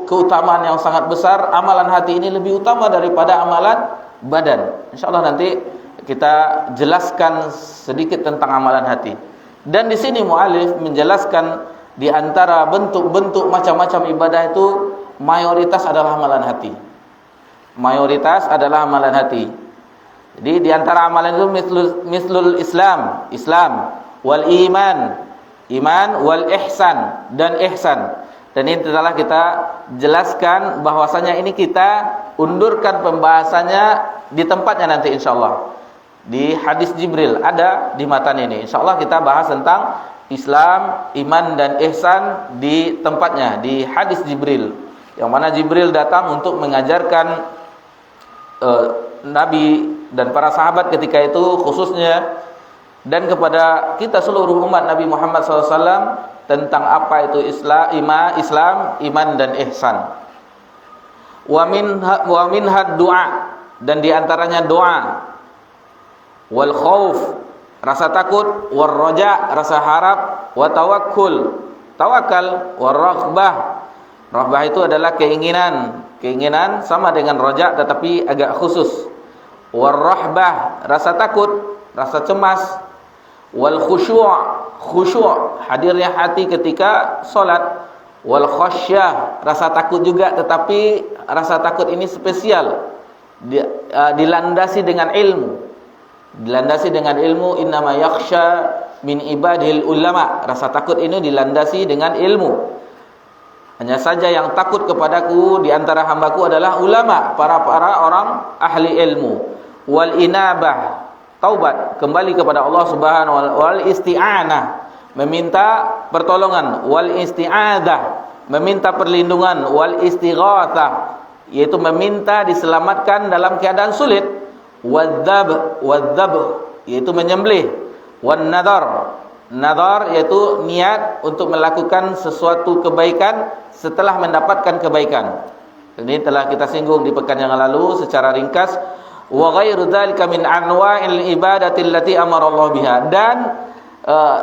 keutamaan yang sangat besar. Amalan hati ini lebih utama daripada amalan badan. Insyaallah nanti kita jelaskan sedikit tentang amalan hati. Dan di sini muallif menjelaskan di antara bentuk-bentuk macam-macam ibadah itu mayoritas adalah amalan hati. Mayoritas adalah amalan hati. Jadi di antara amalan itu mislul Islam, wal iman wal ihsan dan ihsan. Dan ini telah kita jelaskan bahwasanya ini kita undurkan pembahasannya di tempatnya nanti insyaallah. Di hadis Jibril ada di matan ini. Insyaallah kita bahas tentang Islam, iman dan ihsan di tempatnya di hadis Jibril. Yang mana Jibril datang untuk mengajarkan Nabi dan para sahabat ketika itu khususnya dan kepada kita seluruh umat Nabi Muhammad SAW tentang apa itu Islam, iman dan ihsan. Wa minha du'a, dan di antaranya doa. Wal khauf, rasa takut, war raja, rasa harap, wa tawakkul, tawakal, war raghbah. Raghbah itu adalah keinginan sama dengan raja tetapi agak khusus. War rahbah, rasa takut, rasa cemas. Wal khusyu', hadirnya hati ketika salat. Wal khasyah, rasa takut juga tetapi rasa takut ini spesial, dilandasi dengan ilmu. Innama yakhsha min ibadil ulama. Rasa takut ini dilandasi dengan ilmu. Hanya saja yang takut kepadaku di antara hambaku adalah ulama, para orang ahli ilmu. Wal inabah, taubat, kembali kepada Allah Subhanahu wa taala. Wal isti'anah, meminta pertolongan. Wal isti'adah, meminta perlindungan. Wal istighatsah, yaitu meminta diselamatkan dalam keadaan sulit. Wadzab, yaitu menyembelih. Wan nadar, yaitu niat untuk melakukan sesuatu kebaikan setelah mendapatkan kebaikan. Ini telah kita singgung di pekan yang lalu secara ringkas. Wa ghairu dzalika min anwa'il ibadati allati amara Allah biha, dan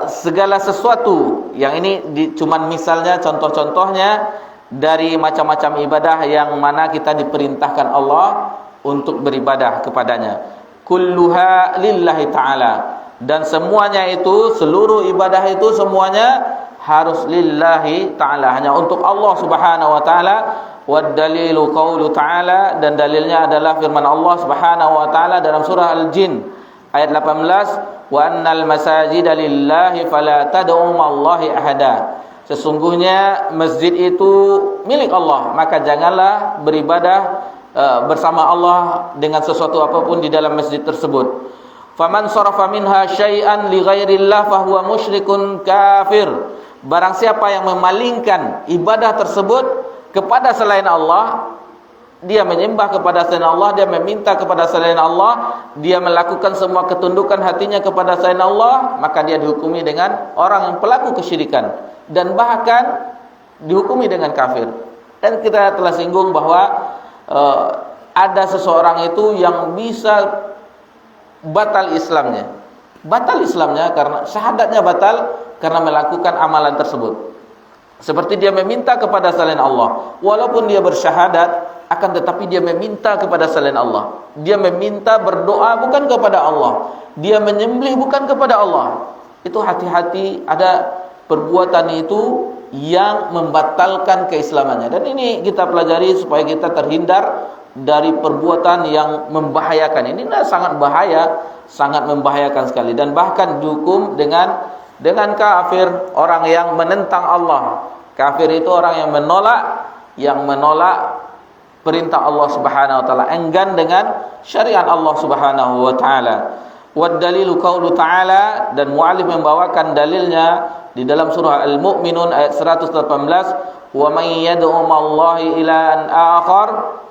segala sesuatu yang ini cuman misalnya, contoh-contohnya dari macam-macam ibadah yang mana kita diperintahkan Allah untuk beribadah kepadanya. Kulluha lillahi ta'ala, dan semuanya itu, seluruh ibadah itu semuanya harus lillahi ta'ala, hanya untuk Allah Subhanahu wa ta'ala. Wad dalilu qaulu ta'ala, dan dalilnya adalah firman Allah Subhanahu wa ta'ala dalam surah Al-Jin ayat 18, wa annal masajida lillahi fala tad'u ma'allahi ahada. Sesungguhnya masjid itu milik Allah, maka janganlah beribadah bersama Allah dengan sesuatu apapun di dalam masjid tersebut. Faman sarafa minha syai'an li ghairillah fahuwa musyrikun kafir. Barang siapa yang memalingkan ibadah tersebut kepada selain Allah, dia menyembah kepada selain Allah, dia meminta kepada selain Allah, dia melakukan semua ketundukan hatinya kepada selain Allah, maka dia dihukumi dengan orang yang pelaku kesyirikan, dan bahkan dihukumi dengan kafir. Dan kita telah singgung bahwa ada seseorang itu yang bisa batal Islamnya karena syahadatnya batal karena melakukan amalan tersebut. Seperti dia meminta kepada selain Allah, walaupun dia bersyahadat, akan tetapi dia meminta kepada selain Allah. Dia meminta, berdoa bukan kepada Allah, dia menyembelih bukan kepada Allah. Itu hati-hati, ada perbuatan itu yang membatalkan keislamannya. Dan ini kita pelajari supaya kita terhindar dari perbuatan yang membahayakan. Ini sangat bahaya, sangat membahayakan sekali, dan bahkan dihukum dengan kafir, orang yang menentang Allah. Kafir itu orang yang menolak perintah Allah Subhanahu wa taala, enggan dengan syariat Allah Subhanahu wa taala. Wad dalilu qaulu ta'ala, dan muallif membawakan dalilnya di dalam surah Al-Mu'minun ayat 118, wa may yad'u ma'allahi ilahan akhar,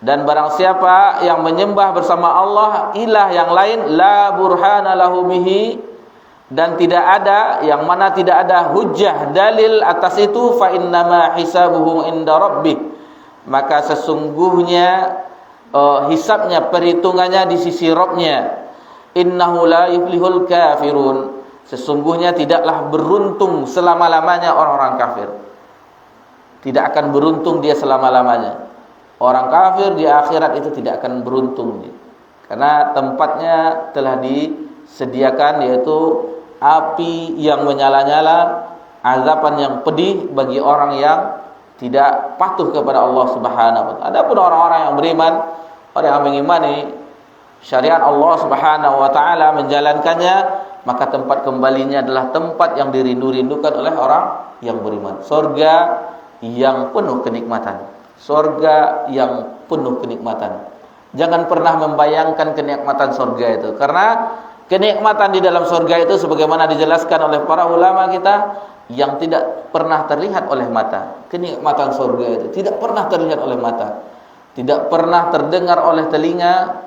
dan barang siapa yang menyembah bersama Allah ilah yang lain, la burhana lahu bihi, dan tidak ada, yang mana tidak ada hujjah dalil atas itu, fa innama hisabuhu inda rabbih, maka sesungguhnya hisabnya, perhitungannya di sisi Rabbnya. Innahu la yuflihul kafirun, sesungguhnya tidaklah beruntung selama-lamanya orang-orang kafir. tidak akan beruntung dia selama-lamanya. Orang kafir di akhirat itu tidak akan beruntung dia. Karena tempatnya telah disediakan, yaitu api yang menyala-nyala, azaban yang pedih bagi orang yang tidak patuh kepada Allah Subhanahu wa taala. Adapun orang-orang yang beriman, orang yang mengimani syariat Allah Subhanahu wa taala, menjalankannya, maka tempat kembalinya adalah tempat yang dirindu-rindukan oleh orang yang beriman. Surga yang penuh kenikmatan. Surga yang penuh kenikmatan. Jangan pernah membayangkan kenikmatan surga itu, karena kenikmatan di dalam surga itu sebagaimana dijelaskan oleh para ulama kita, yang tidak pernah terlihat oleh mata. Kenikmatan surga itu tidak pernah terlihat oleh mata, tidak pernah terdengar oleh telinga,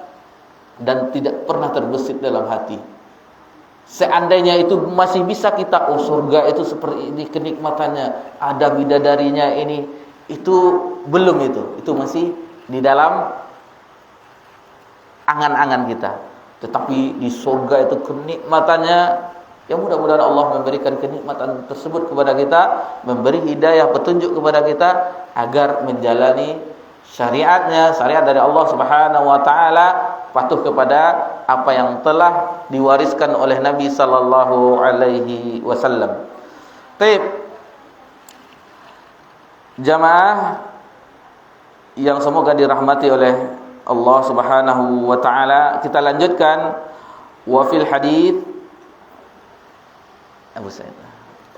dan tidak pernah terbesit dalam hati. Seandainya itu masih bisa kita, oh surga itu seperti ini kenikmatannya, ada bidadarinya ini, itu belum, itu masih di dalam angan-angan kita. Tetapi di surga itu kenikmatannya, ya mudah-mudahan Allah memberikan kenikmatan tersebut kepada kita, memberi hidayah petunjuk kepada kita agar menjalani syariatnya, syariat dari Allah Subhanahu wa taala, patuh kepada apa yang telah diwariskan oleh Nabi sallallahu alaihi wasallam. Baik. Jamaah yang semoga dirahmati oleh Allah Subhanahu wa taala, kita lanjutkan wa fil hadits Abu Sa'id.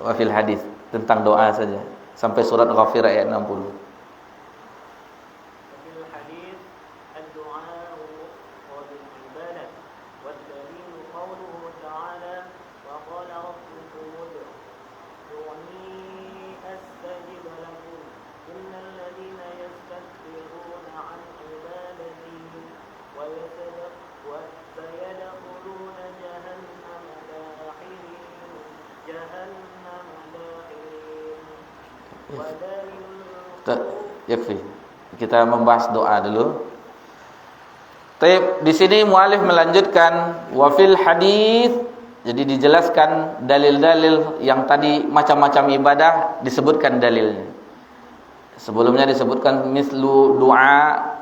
Wa fil hadis, tentang doa saja sampai surat Ghafir ayat 60. Yakfi. Kita membahas doa dulu. Di sini mualif melanjutkan wa fil hadis. Jadi dijelaskan dalil-dalil yang tadi macam-macam ibadah disebutkan dalilnya. Sebelumnya disebutkan mislu doa,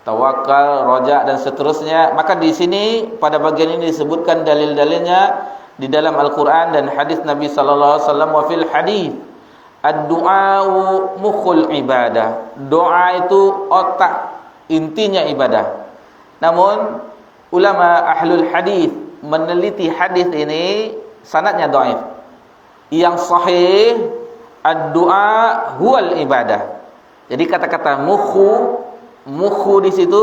tawakal, roja dan seterusnya. Maka di sini pada bagian ini disebutkan dalil-dalilnya di dalam Al-Qur'an dan hadis Nabi sallallahu alaihi wasallam. Wa fil hadis ad-du'a'u mukhul ibadah. Doa itu otak intinya ibadah. Namun ulama ahlul hadis meneliti hadis ini sanadnya dhaif. Yang sahih ad-du'a huwal ibadah. Jadi kata-kata mukhu di situ,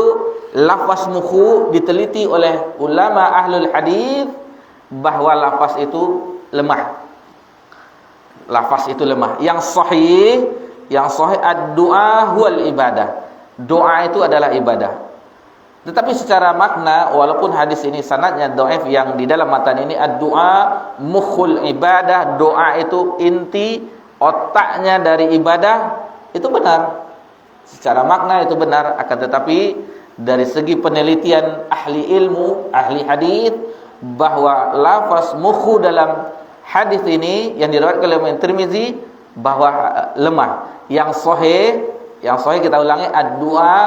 lafaz mukhu diteliti oleh ulama ahlul hadis bahwa lafaz itu lemah. Lafaz itu lemah. Yang sahih ad-du'a huwal ibadah. Doa itu adalah ibadah. Tetapi secara makna, walaupun hadis ini sanadnya dhaif, yang di dalam matan ini ad-du'a mukhul ibadah, doa itu inti otaknya dari ibadah, itu benar. Secara makna itu benar, akan tetapi dari segi penelitian ahli ilmu, ahli hadis, bahwa lafaz mukhu dalam hadis ini yang diriwayatkan oleh Imam Tirmizi bahwa lemah. Yang sahih kita ulangi, ad-du'a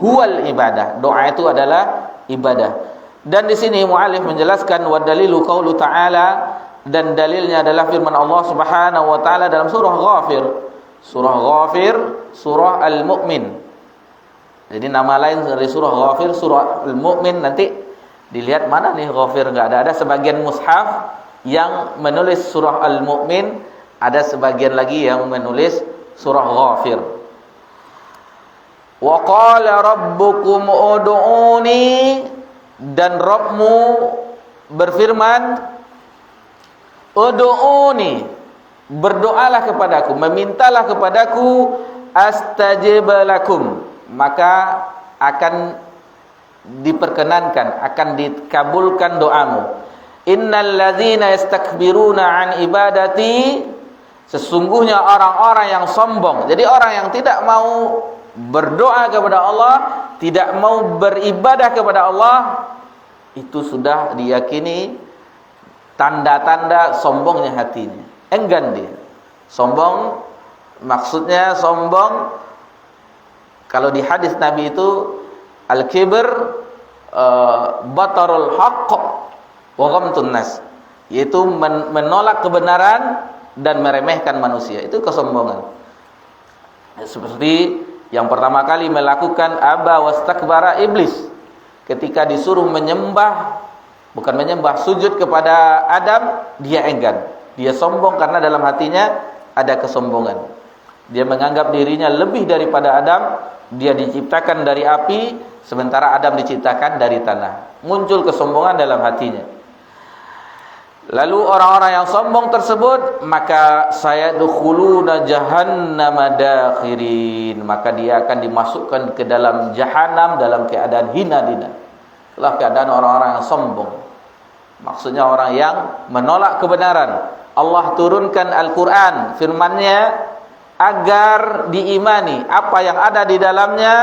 huwal ibadah. Doa itu adalah ibadah. Dan di sini muallif menjelaskan wa dalilu qaulu ta'ala, dan dalilnya adalah firman Allah Subhanahu wa taala dalam surah Ghafir. Surah Ghafir, surah Al-Mu'min. Jadi nama lain dari surah Ghafir, surah Al-Mu'min. Nanti dilihat mana nih Ghafir, enggak ada sebagian mushaf yang menulis surah Al-Mu'min, ada sebagian lagi yang menulis surah Ghafir. Wa qala rabbukum ud'uni, dan Rabbmu berfirman, ud'uni, berdoalah kepadaku, memintalah kepadaku, astajib lakum, maka akan diperkenankan, akan dikabulkan doamu. Innal ladzina yastakbiruna an ibadati, sesungguhnya orang-orang yang sombong. Jadi orang yang tidak mau berdoa kepada Allah, tidak mau beribadah kepada Allah, itu sudah diyakini tanda-tanda sombongnya hatinya. Enggan dia. Sombong Maksudnya sombong, kalau di hadis Nabi itu al-kibr batarul haqq wa ghamtun nas, yaitu menolak kebenaran dan meremehkan manusia. Itu kesombongan. Seperti yang pertama kali melakukan aba wastakbara iblis, ketika disuruh sujud kepada Adam, dia enggan, dia sombong karena dalam hatinya ada kesombongan. Dia menganggap dirinya lebih daripada Adam. Dia diciptakan dari api, sementara Adam diciptakan dari tanah. Muncul kesombongan dalam hatinya. Lalu orang-orang yang sombong tersebut, maka sayadkhuluna jahannama dakhirin, maka dia akan dimasukkan ke dalam jahanam dalam keadaan hina dina. Itulah keadaan orang-orang yang sombong. Maksudnya orang yang menolak kebenaran. Allah turunkan Al-Quran, firman-Nya agar diimani. Apa yang ada di dalamnya,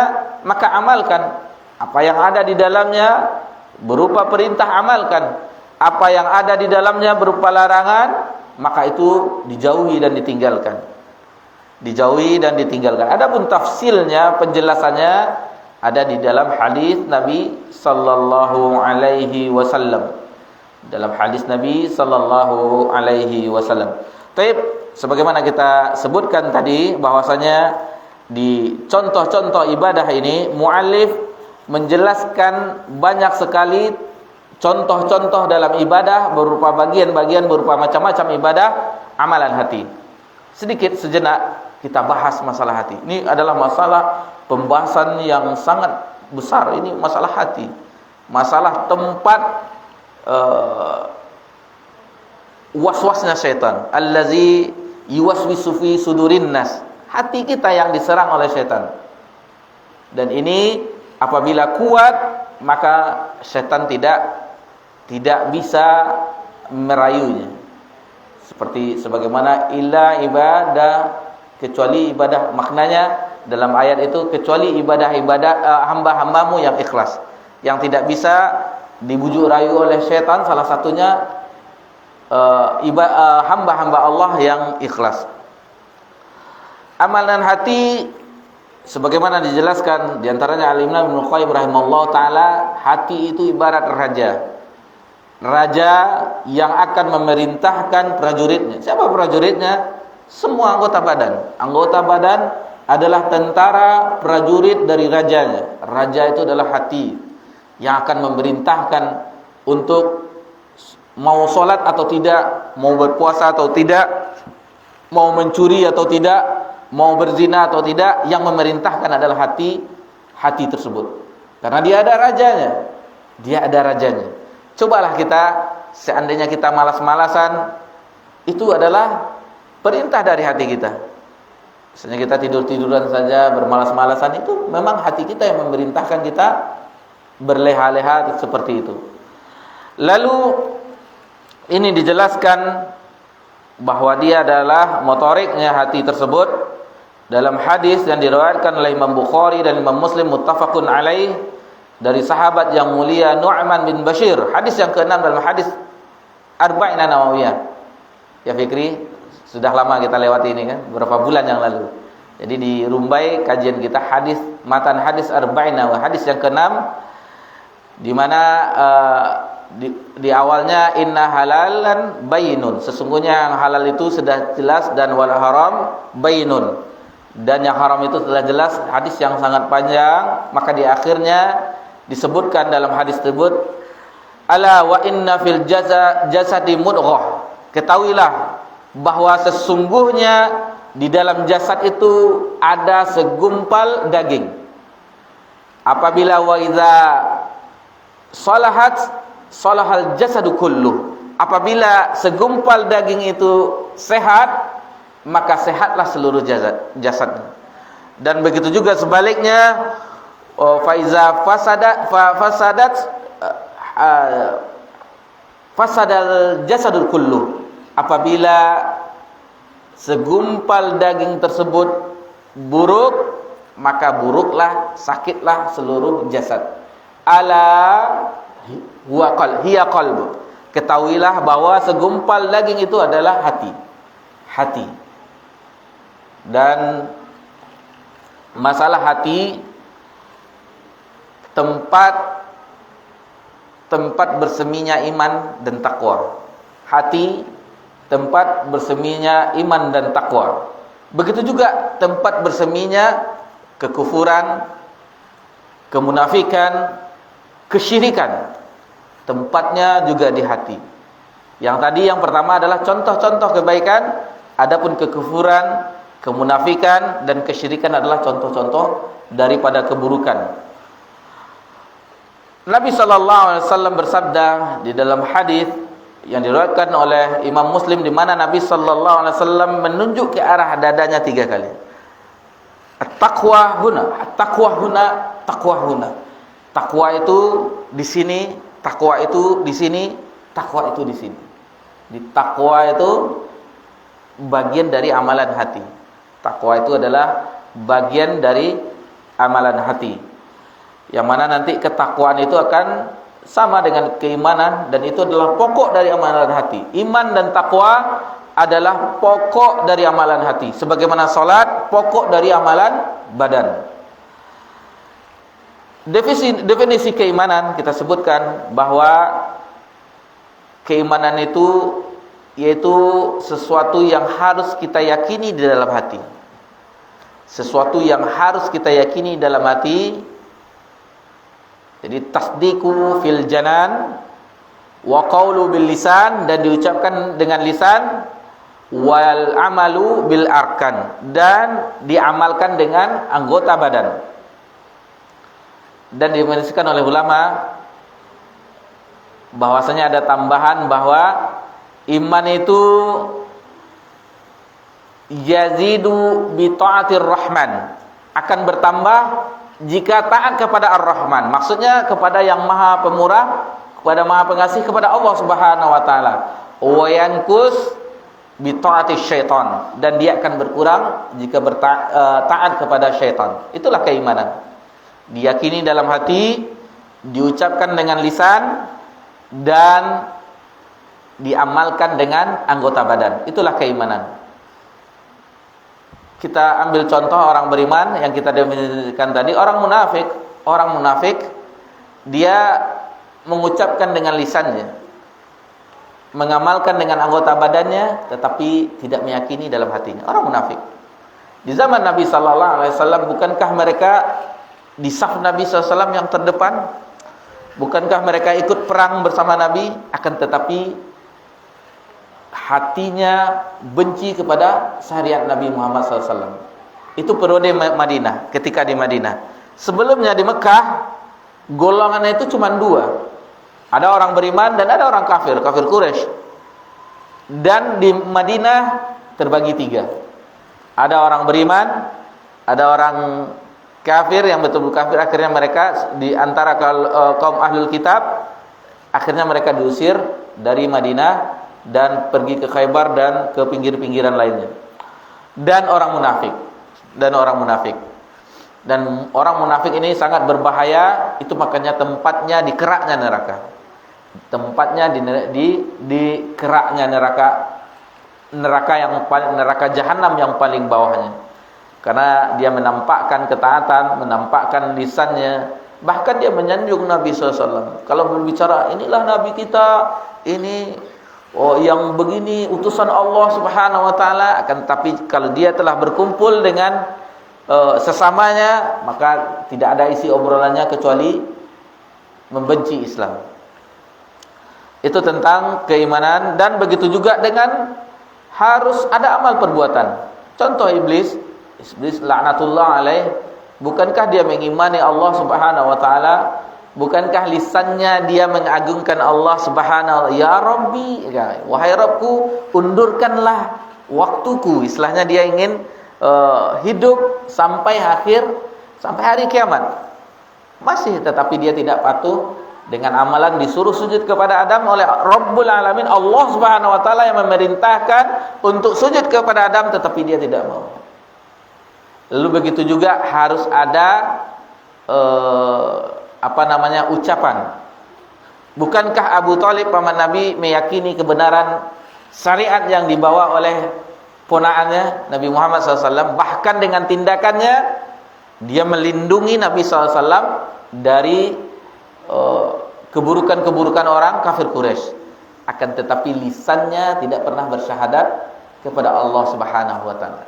maka amalkan. Apa yang ada di dalamnya berupa perintah, amalkan. Apa yang ada di dalamnya berupa larangan, maka itu dijauhi dan ditinggalkan. Dijauhi dan ditinggalkan. Adapun tafsilnya, penjelasannya ada di dalam hadis Nabi sallallahu alaihi wasallam. Dalam hadis Nabi sallallahu alaihi wasallam. Baik, sebagaimana kita sebutkan tadi bahwasanya di contoh-contoh ibadah ini muallif menjelaskan banyak sekali contoh-contoh dalam ibadah berupa bagian-bagian, berupa macam-macam ibadah amalan hati. Sedikit sejenak kita bahas masalah hati. Ini adalah masalah pembahasan yang sangat besar. Ini masalah hati, masalah tempat waswasnya syaitan, allazi yuwaswisu fi sudurin nas. Hati kita yang diserang oleh syaitan. Dan ini apabila kuat, maka syaitan tidak bisa merayunya. Seperti sebagaimana illa ibadah, kecuali ibadah, maknanya dalam ayat itu kecuali ibadah-ibadah hamba-hambamu yang ikhlas, yang tidak bisa dibujuk rayu oleh syaitan. Salah satunya hamba-hamba Allah yang ikhlas. Amalan hati sebagaimana dijelaskan diantaranya Al-Imam Ibnu Qayyim rahimahullah taala, hati itu ibarat raja yang akan memerintahkan prajuritnya. Siapa prajuritnya? Semua anggota badan. Anggota badan adalah tentara prajurit dari rajanya. Raja itu adalah hati yang akan memerintahkan untuk mau sholat atau tidak, mau berpuasa atau tidak, mau mencuri atau tidak, mau berzina atau tidak. Yang memerintahkan adalah hati tersebut. Karena dia ada rajanya. Dia ada rajanya. Cobalah kita, seandainya kita malas-malasan, itu adalah perintah dari hati kita. Misalnya kita tidur-tiduran saja, bermalas-malasan, itu memang hati kita yang memerintahkan kita berleha-leha seperti itu. Lalu ini dijelaskan bahwa dia adalah motoriknya hati tersebut dalam hadis yang diriwayatkan oleh Imam Bukhari dan Imam Muslim muttafaqun alaih dari sahabat yang mulia Nu'man bin Bashir. Hadis yang ke-6 dalam hadis Arba'in Nawawiyah. Ya Fikri, sudah lama kita lewati ini kan, beberapa bulan yang lalu. Jadi di Rumbai kajian kita hadis matan hadis Arba'in Nawawiyah, hadis yang ke-6, di mana di awalnya inna halalan bainun, sesungguhnya yang halal itu sudah jelas, dan wal haram bainun, dan yang haram itu telah jelas. Hadis yang sangat panjang. Maka di akhirnya disebutkan dalam hadis tersebut, ala wa inna fil jasadi mudghah, ketahuilah bahwa sesungguhnya di dalam jasad itu ada segumpal daging. Apabila wa idza salahat salahal jasadu kulluh, apabila segumpal daging itu sehat, maka sehatlah seluruh jasadnya. Dan begitu juga sebaliknya, faiza fasadal jasadul kulluh, apabila segumpal daging tersebut buruk, maka buruklah, sakitlah seluruh jasad. Ala hiya qalb, ketahuilah bahwa segumpal daging itu adalah hati. Dan masalah hati, tempat berseminya iman dan takwa. Hati tempat berseminya iman dan takwa. Begitu juga tempat berseminya kekufuran, kemunafikan, kesyirikan. Tempatnya juga di hati. Yang tadi yang pertama adalah contoh-contoh kebaikan, adapun kekufuran, kemunafikan dan kesyirikan adalah contoh-contoh daripada keburukan. Nabi sallallahu alaihi wasallam bersabda di dalam hadis yang diriwayatkan oleh Imam Muslim, di mana Nabi sallallahu alaihi wasallam menunjuk ke arah dadanya 3 kali. At-taqwa huna, at-taqwa huna, taqwa huna. Takwa itu di sini, takwa itu di sini, takwa itu di sini. Di takwa itu bagian dari amalan hati. Takwa itu adalah bagian dari amalan hati. Yang mana nanti ketakwaan itu akan sama dengan keimanan, dan itu adalah pokok dari amalan hati. Iman dan takwa adalah pokok dari amalan hati, sebagaimana salat pokok dari amalan badan. Definisi keimanan kita sebutkan bahwa keimanan itu yaitu sesuatu yang harus kita yakini di dalam hati. Sesuatu yang harus kita yakini dalam hati. Jadi tasdiqu fil janan wa qawlu bil lisan, dan diucapkan dengan lisan, wal amalu bil arkan, dan diamalkan dengan anggota badan. Dan dimensikan oleh ulama bahwasanya ada tambahan bahwa iman itu yazidu bi ta'atir rahman, akan bertambah jika taat kepada Ar-Rahman, maksudnya kepada yang Maha Pemurah, kepada Maha Pengasih, kepada Allah Subhanahu wa taala. Wa yankus bi ta'ati syaitan, dan dia akan berkurang jika taat kepada syaitan. Itulah keimanan. Diyakini dalam hati, diucapkan dengan lisan, dan diamalkan dengan anggota badan. Itulah keimanan. Kita ambil contoh orang beriman yang kita definisikan tadi. Orang munafik dia mengucapkan dengan lisannya, mengamalkan dengan anggota badannya, tetapi tidak meyakini dalam hatinya. Orang munafik. Di zaman Nabi sallallahu alaihi wasallam, bukankah mereka di saf Nabi sallallahu alaihi wasallam yang terdepan? Bukankah mereka ikut perang bersama Nabi? Akan tetapi hatinya benci kepada syariat Nabi Muhammad SAW. Itu periode Madinah, ketika di Madinah. Sebelumnya di Mekah, golongannya itu cuma 2. Ada orang beriman dan ada orang kafir, kafir Quraisy. Dan di Madinah terbagi 3. Ada orang beriman, ada orang kafir yang betul-betul kafir. Akhirnya mereka di antara kaum ahlul kitab, akhirnya mereka diusir dari Madinah dan pergi ke Khaybar dan ke pinggir-pinggiran lainnya. Dan orang munafik. Dan orang munafik ini sangat berbahaya. Itu makanya tempatnya di keraknya neraka. Tempatnya di keraknya neraka. Neraka jahanam yang paling bawahnya. Karena dia menampakkan ketaatan, menampakkan lisannya, bahkan dia menyanjung Nabi SAW. Kalau berbicara, inilah Nabi kita, ini yang begini utusan Allah Subhanahu wa taala. Akan tapi kalau dia telah berkumpul dengan sesamanya, maka tidak ada isi obrolannya kecuali membenci Islam. Itu tentang keimanan. Dan begitu juga dengan harus ada amal perbuatan. Contoh iblis laknatullah alaih, bukankah dia mengimani Allah Subhanahu wa taala? Bukankah lisannya dia mengagungkan Allah Subhanahu wa ta'ala? Ya Rabbi, wahai Rabbku, undurkanlah waktuku. Istilahnya dia ingin hidup sampai hari kiamat. Masih tetapi dia tidak patuh dengan amalan disuruh sujud kepada Adam oleh Rabbul Alamin, Allah Subhanahu wa ta'ala yang memerintahkan untuk sujud kepada Adam, tetapi dia tidak mau. Lalu begitu juga harus ada ucapan. Bukankah Abu Thalib paman Nabi meyakini kebenaran syariat yang dibawa oleh ponaannya Nabi Muhammad SAW. Bahkan dengan tindakannya dia melindungi Nabi SAW dari keburukan-keburukan orang kafir Quraisy. Akan tetapi lisannya tidak pernah bersyahadat kepada Allah Subhanahu wa taala.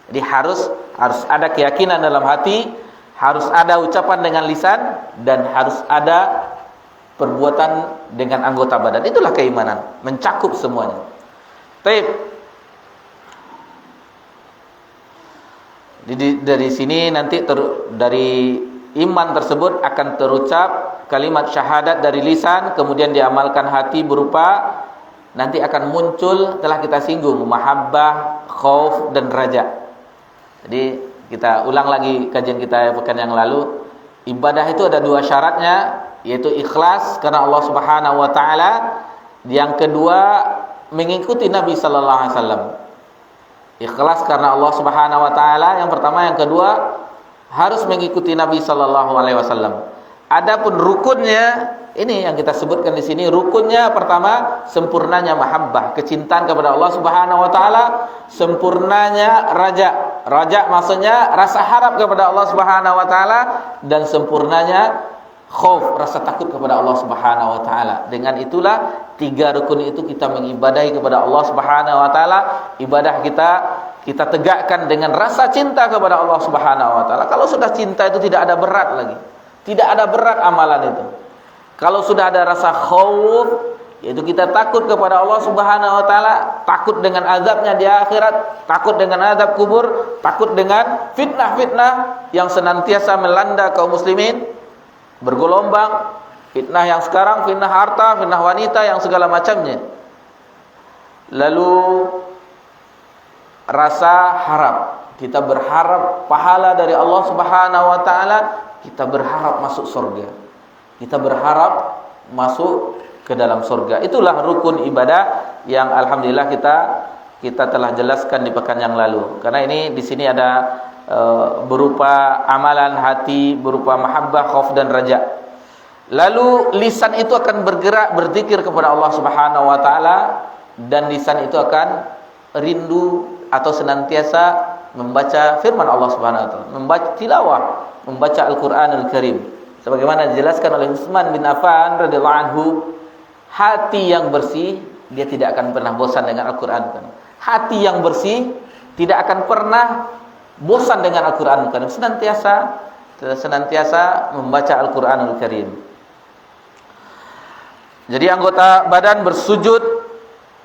Jadi harus ada keyakinan dalam hati, harus ada ucapan dengan lisan, dan harus ada perbuatan dengan anggota badan. Itulah keimanan, mencakup semuanya. Baik. Dari sini nanti dari iman tersebut akan terucap kalimat syahadat dari lisan, kemudian diamalkan hati berupa nanti akan muncul, telah kita singgung, mahabbah, khauf, dan raja. Jadi kita ulang lagi kajian kita pekan yang lalu. Ibadah itu ada dua syaratnya, yaitu ikhlas karena Allah Subhanahu wa taala. Yang kedua, mengikuti Nabi sallallahu alaihi wasallam. Ikhlas karena Allah Subhanahu wa taala yang pertama, yang kedua harus mengikuti Nabi sallallahu alaihi wasallam. Adapun rukunnya, ini yang kita sebutkan di sini, rukunnya pertama sempurnanya mahabbah, kecintaan kepada Allah Subhanahu wa taala, sempurnanya raja. Raja maksudnya rasa harap kepada Allah Subhanahu wa taala, dan sempurnanya khauf, rasa takut kepada Allah Subhanahu wa taala. Dengan itulah tiga rukun itu kita mengibadahi kepada Allah Subhanahu wa taala. Ibadah kita tegakkan dengan rasa cinta kepada Allah Subhanahu wa taala. Kalau sudah cinta itu tidak ada berat lagi. Tidak ada berat amalan itu. Kalau sudah ada rasa khauf, yaitu kita takut kepada Allah Subhanahu wa taala, takut dengan azabnya di akhirat, takut dengan azab kubur, takut dengan fitnah-fitnah yang senantiasa melanda kaum muslimin, bergelombang, fitnah yang sekarang, fitnah harta, fitnah wanita, yang segala macamnya. Lalu rasa harap, kita berharap pahala dari Allah Subhanahu wa taala, kita berharap masuk surga, kita berharap masuk ke dalam surga. Itulah rukun ibadah yang alhamdulillah kita telah jelaskan di pekan yang lalu. Karena ini di sini ada berupa amalan hati, berupa mahabbah, khauf, dan raja. Lalu lisan itu akan bergerak berzikir kepada Allah Subhanahu wa taala, dan lisan itu akan rindu atau senantiasa membaca firman Allah Subhanahu wa taala, membaca tilawah, membaca Al-Qur'anul Karim. Sebagaimana dijelaskan oleh Utsman bin Affan radhiyallahu anhu, hati yang bersih dia tidak akan pernah bosan dengan Al-Qur'an. Hati yang bersih tidak akan pernah bosan dengan Al-Qur'an Karim, senantiasa membaca Al-Qur'anul Karim. Jadi anggota badan bersujud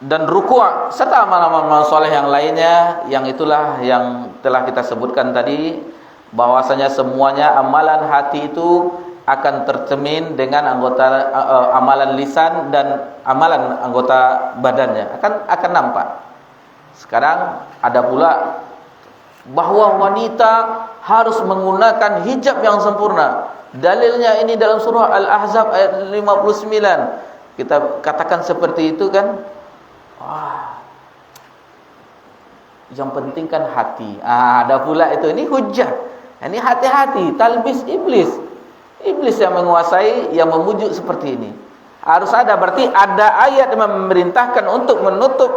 dan ruku' serta amal-amal saleh yang lainnya, yang itulah yang telah kita sebutkan tadi, bahwasanya semuanya amalan hati itu akan tercermin dengan anggota amalan lisan dan amalan anggota badannya akan nampak. Sekarang ada pula bahwa wanita harus menggunakan hijab yang sempurna. Dalilnya ini dalam surah Al-Ahzab ayat 59. Kita katakan seperti itu kan? Yang penting kan hati. Ada pula itu, ini hujah. Ini hati-hati, talbis iblis. Iblis yang menguasai, yang memujuk seperti ini. Harus ada, berarti ada ayat yang memerintahkan untuk menutup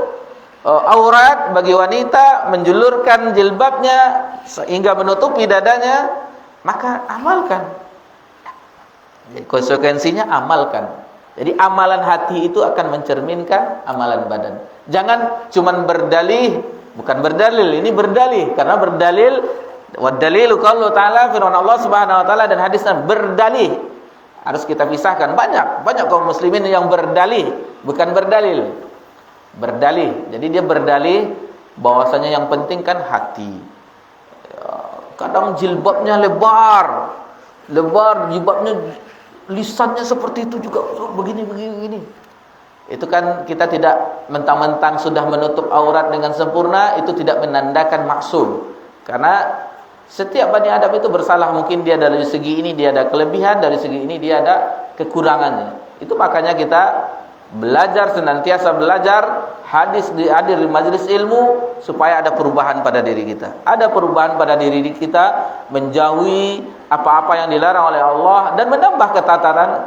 aurat bagi wanita, menjulurkan jilbabnya sehingga menutupi dadanya, maka amalkan. Konsekuensinya amalkan. Jadi amalan hati itu akan mencerminkan amalan badan. Jangan cuman berdalih, bukan berdalil, ini berdalih. Karena berdalil, wa dalilu qaulu ta'ala, firman Allah Subhanahu wa taala, dan hadisnya berdalih. Harus kita pisahkan. Banyak kaum muslimin yang berdalih, bukan berdalil. Berdalih. Jadi dia berdalih bahwasanya yang penting kan hati. Kadang jilbabnya lebar, jilbabnya, lisannya seperti itu juga, begini. Itu kan kita tidak mentang-mentang sudah menutup aurat dengan sempurna, itu tidak menandakan maksum. Karena setiap Bani Adam itu bersalah. Mungkin dia dari segi ini dia ada kelebihan, dari segi ini dia ada kekurangannya. Itu makanya kita belajar, senantiasa belajar, hadir di majelis ilmu, supaya ada perubahan pada diri kita. Ada perubahan pada diri kita, menjauhi apa-apa yang dilarang oleh Allah, dan menambah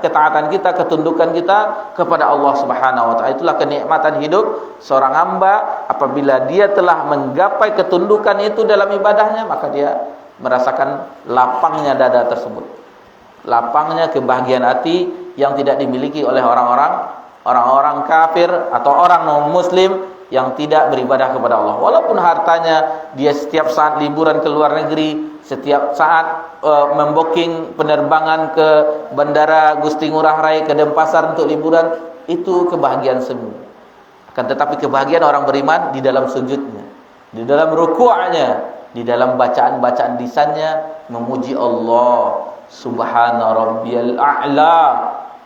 ketaatan kita, ketundukan kita kepada Allah Subhanahu wa taala. Itulah kenikmatan hidup seorang hamba apabila dia telah menggapai ketundukan itu dalam ibadahnya, maka dia merasakan lapangnya dada tersebut, lapangnya kebahagiaan hati yang tidak dimiliki oleh orang-orang kafir atau orang non muslim yang tidak beribadah kepada Allah. Walaupun hartanya dia setiap saat liburan ke luar negeri, setiap saat membooking penerbangan ke Bandara Gusti Ngurah Rai ke Denpasar untuk liburan, itu kebahagiaan semu. Akan tetapi kebahagiaan orang beriman di dalam sujudnya, di dalam ruku'nya, di dalam bacaan-bacaan lisannya memuji Allah. Subhana rabbiyal a'la,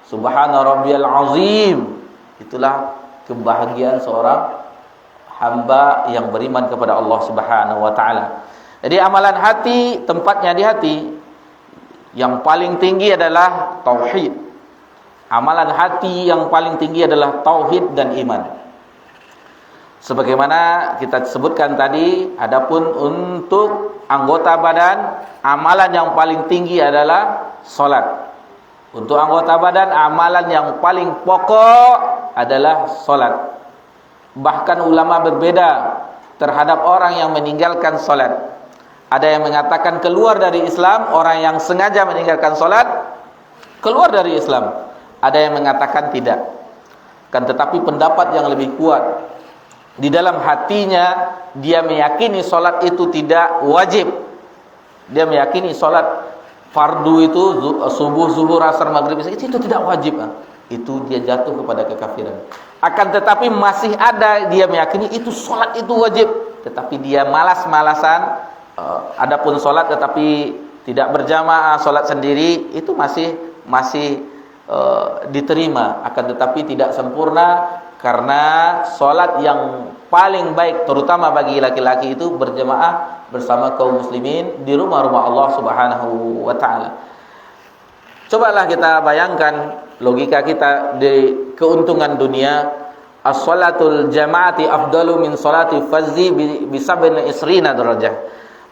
subhana rabbiyal azim. Itulah kebahagiaan seorang hamba yang beriman kepada Allah Subhanahu wa taala. Jadi amalan hati tempatnya di hati. Yang paling tinggi adalah tauhid. Amalan hati yang paling tinggi adalah tauhid dan iman. Sebagaimana kita sebutkan tadi, adapun untuk anggota badan, amalan yang paling tinggi adalah salat. Untuk anggota badan, amalan yang paling pokok adalah salat. Bahkan ulama berbeda terhadap orang yang meninggalkan salat. Ada yang mengatakan keluar dari Islam, orang yang sengaja meninggalkan salat keluar dari Islam. Ada yang mengatakan tidak. Kan tetapi pendapat yang lebih kuat, di dalam hatinya dia meyakini salat itu tidak wajib. Dia meyakini salat fardu itu subuh, zuhur, asar, maghrib itu tidak wajib. Itu dia jatuh kepada kekafiran. Akan tetapi masih ada dia meyakini itu salat itu wajib, tetapi dia malas-malasan. Adapun salat tetapi tidak berjamaah, salat sendiri itu masih diterima, akan tetapi tidak sempurna. Karena solat yang paling baik terutama bagi laki-laki itu berjamaah bersama kaum muslimin di rumah-rumah Allah Subhanahu wa taala. Cobalah kita bayangkan logika kita di keuntungan dunia. As-salatul jamaati afdalu min salati fazzi bi 27 derajah.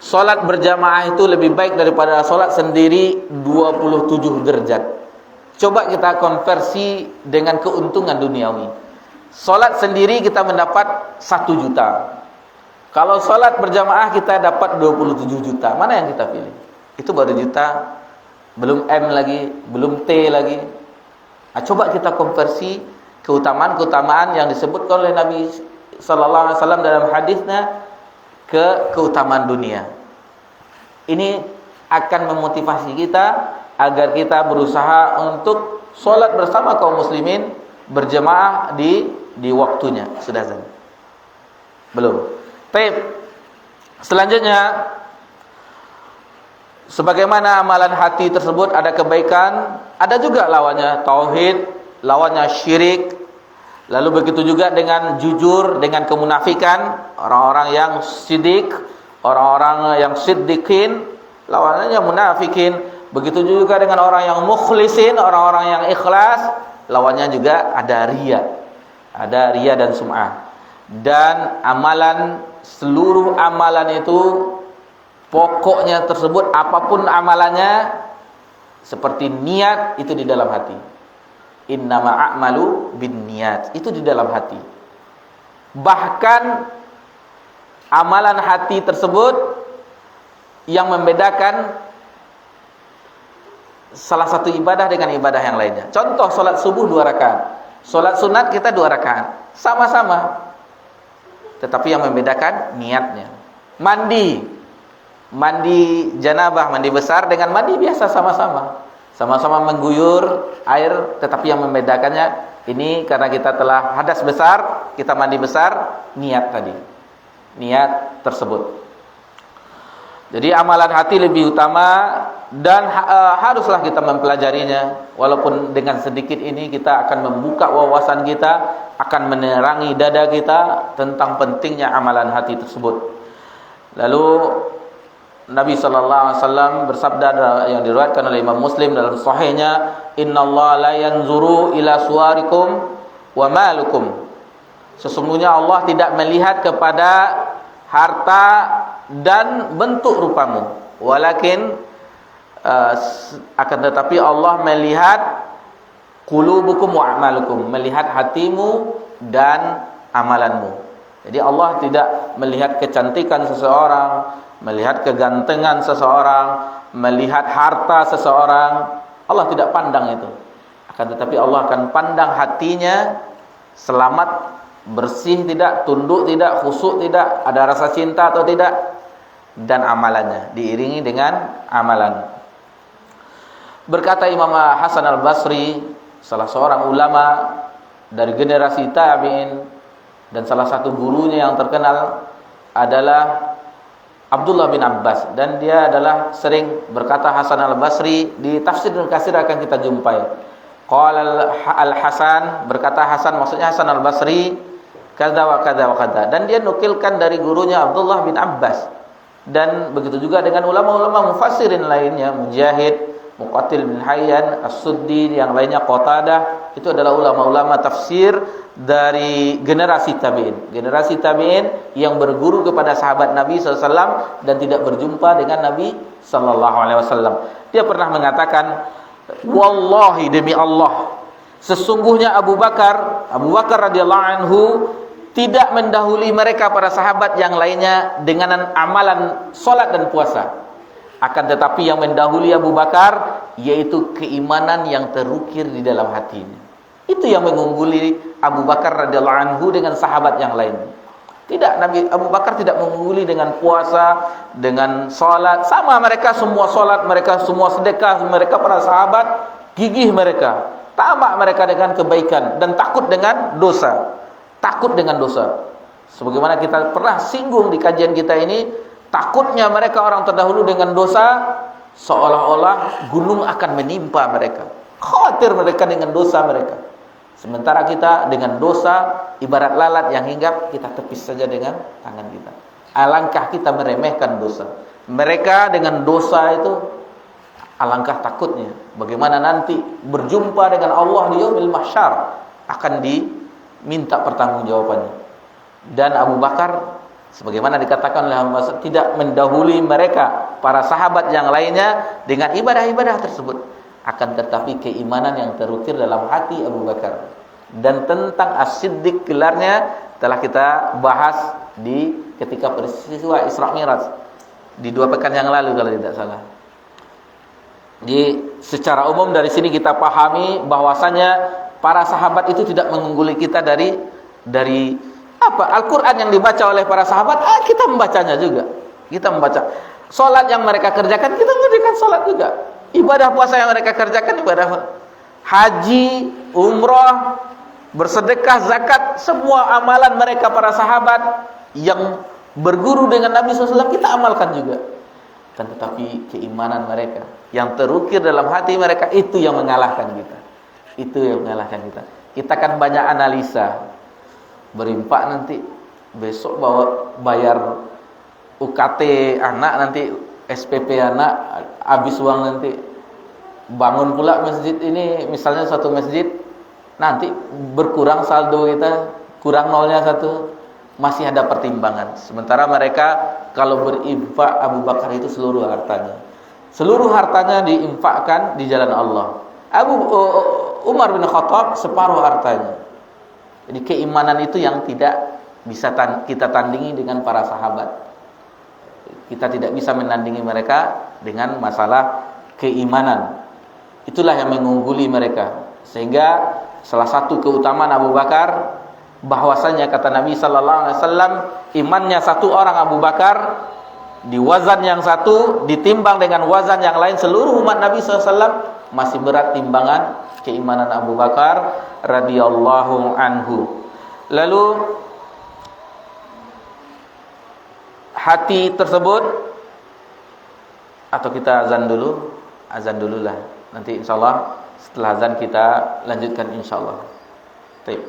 Salat berjamaah itu lebih baik daripada salat sendiri 27 derajat. Coba kita konversi dengan keuntungan duniawi. Salat sendiri kita mendapat 1 juta. Kalau salat berjamaah kita dapat 27 juta. Mana yang kita pilih? Itu baru juta, belum M lagi, belum T lagi. Nah, coba kita konversi keutamaan-keutamaan yang disebutkan oleh Nabi sallallahu alaihi wasallam dalam hadisnya ke keutamaan dunia. Ini akan memotivasi kita agar kita berusaha untuk salat bersama kaum muslimin berjamaah di waktunya. Sudah azan? Belum. Baik. Selanjutnya, sebagaimana amalan hati tersebut ada kebaikan, ada juga lawannya tauhid, lawannya syirik. Lalu begitu juga dengan jujur, dengan kemunafikan, orang-orang yang siddiq, orang-orang yang siddiqin, lawannya munafikin. Begitu juga dengan orang yang mukhlisin, orang-orang yang ikhlas, lawannya juga ada riya. Ada riya dan sum'ah. Dan amalan, seluruh amalan itu pokoknya tersebut, apapun amalannya, seperti niat itu di dalam hati. Innama a'malu bin niat, itu di dalam hati. Bahkan amalan hati tersebut yang membedakan salah satu ibadah dengan ibadah yang lainnya. Contoh salat subuh 2 rakaat, salat sunat kita 2 rakaat, sama-sama. Tetapi yang membedakan niatnya. Mandi janabah, mandi besar dengan mandi biasa sama-sama mengguyur air, tetapi yang membedakannya ini karena kita telah hadas besar, kita mandi besar, niat tadi. Niat tersebut. Jadi amalan hati lebih utama dan haruslah kita mempelajarinya. Walaupun dengan sedikit ini kita akan membuka wawasan kita, akan menerangi dada kita tentang pentingnya amalan hati tersebut. Lalu Nabi SAW bersabda yang diriwayatkan oleh Imam Muslim dalam sahihnya, "Innallaha la yanzuru ila suwarikum wa malukum." Sesungguhnya Allah tidak melihat kepada harta dan bentuk rupamu, walakin akan tetapi Allah melihat qulubukum wa a'malukum, melihat hatimu dan amalanmu. Jadi Allah tidak melihat kecantikan seseorang, melihat kegantengan seseorang, melihat harta seseorang. Allah tidak pandang itu. Akan tetapi Allah akan pandang hatinya, selamat, bersih tidak, tunduk tidak, khusyuk tidak, ada rasa cinta atau tidak, dan amalannya diiringi dengan amalan. Berkata Imam Hasan al-Basri, salah seorang ulama dari generasi tabi'in dan salah satu gurunya yang terkenal adalah Abdullah bin Abbas, dan dia adalah sering berkata Hasan al-Basri, di tafsir Ibnu Katsir akan kita jumpai. Qala al-Hasan, berkata Hasan, maksudnya Hasan al-Basri, kadza wa kadza wa kadza, dan dia nukilkan dari gurunya Abdullah bin Abbas. Dan begitu juga dengan ulama-ulama mufassirin lainnya, Mujahid, Muqatil bin Hayyan, As-Suddi, yang lainnya Qatadah, itu adalah ulama-ulama tafsir dari generasi tabi'in. Generasi tabi'in yang berguru kepada sahabat Nabi SAW dan tidak berjumpa dengan Nabi SAW. Dia pernah mengatakan, wallahi, demi Allah, sesungguhnya Abu Bakar radhiyallahu anhu tidak mendahului mereka para sahabat yang lainnya dengan amalan salat dan puasa. Akan tetapi yang mendahului Abu Bakar yaitu keimanan yang terukir di dalam hatinya. Itu yang mengungguli Abu Bakar radhiyallahu anhu dengan sahabat yang lain. Tidak, Nabi Abu Bakar tidak mengungguli dengan puasa, dengan salat. Sama, mereka semua salat, mereka semua sedekah, mereka para sahabat gigih mereka, tamak mereka dengan kebaikan dan takut dengan dosa. Takut dengan dosa. Sebagaimana kita pernah singgung di kajian kita ini, takutnya mereka orang terdahulu dengan dosa, seolah-olah gunung akan menimpa mereka. Khawatir mereka dengan dosa mereka. Sementara kita dengan dosa ibarat lalat yang hinggap, kita tepis saja dengan tangan kita. Alangkah kita meremehkan dosa. Mereka dengan dosa itu, alangkah takutnya. Bagaimana nanti berjumpa dengan Allah di yaumil mahsyar, akan diminta pertanggungjawabannya. Dan Abu Bakar, sebagaimana dikatakan oleh Abu Bakar, tidak mendahului mereka para sahabat yang lainnya dengan ibadah-ibadah tersebut. Akan tetapi keimanan yang terukir dalam hati Abu Bakar. Dan tentang As-Siddiq, gelarnya telah kita bahas di ketika peristiwa Isra Mi'raj di 2 pekan yang lalu kalau tidak salah. Jadi secara umum dari sini kita pahami bahwasanya para sahabat itu tidak mengungguli kita dari apa? Al-Qur'an yang dibaca oleh para sahabat, kita membacanya juga. Kita membaca. Salat yang mereka kerjakan, kita mengerjakan salat juga. Ibadah puasa yang mereka kerjakan, ibadah haji, umrah, bersedekah, zakat, semua amalan mereka para sahabat yang berguru dengan Nabi SAW kita amalkan juga. Kan tetapi keimanan mereka yang terukir dalam hati mereka, itu yang mengalahkan kita. Itu yang mengalahkan kita. Kita kan banyak analisa, berimpak nanti besok bayar UKT anak, nanti SPP anak, habis uang nanti. Bangun pula masjid ini, misalnya satu masjid, nanti berkurang saldo kita, kurang nolnya 1, masih ada pertimbangan. Sementara mereka kalau berinfak, Abu Bakar itu seluruh hartanya diinfakkan di jalan Allah. Umar bin Khattab separuh hartanya. Jadi keimanan itu yang tidak bisa kita tandingi dengan para sahabat. Kita tidak bisa menandingi mereka dengan masalah keimanan. Itulah yang mengungguli mereka. Sehingga salah satu keutamaan Abu Bakar, bahwasanya kata Nabi sallallahu alaihi wasallam, imannya satu orang Abu Bakar di wazan yang satu ditimbang dengan wazan yang lain, seluruh umat Nabi sallallahu alaihi wasallam masih berat timbangan keimanan Abu Bakar radhiyallahu anhu. Lalu hati tersebut, atau kita azan dululah. Nanti insyaallah setelah azan kita lanjutkan insyaallah. Baik.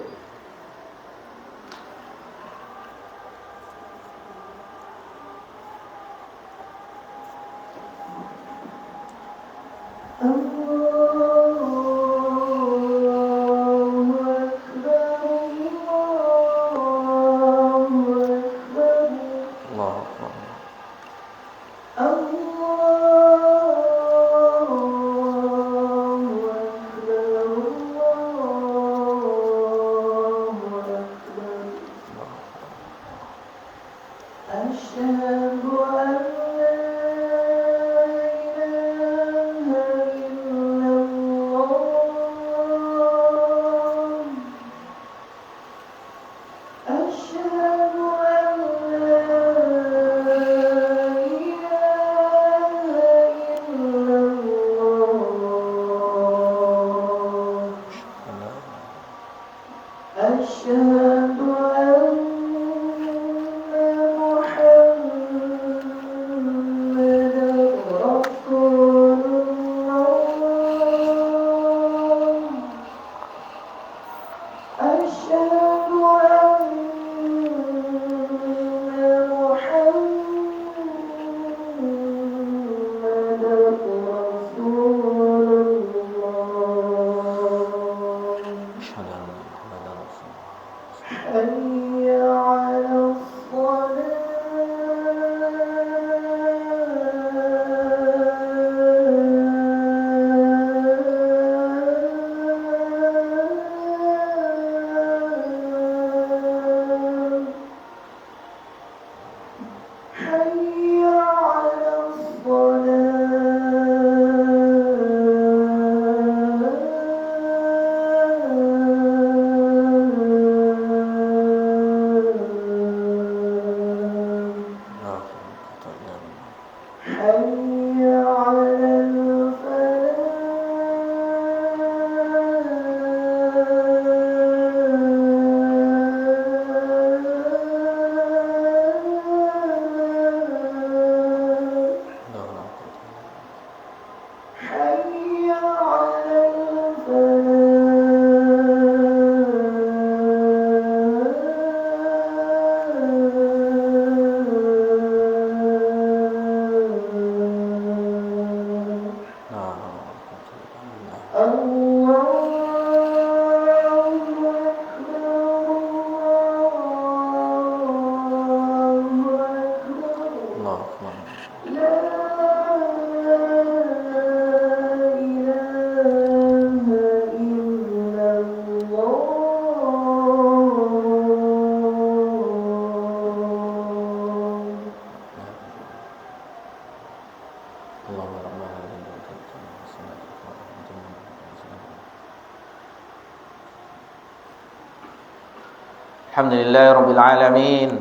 Alhamdulillahirabbil alamin.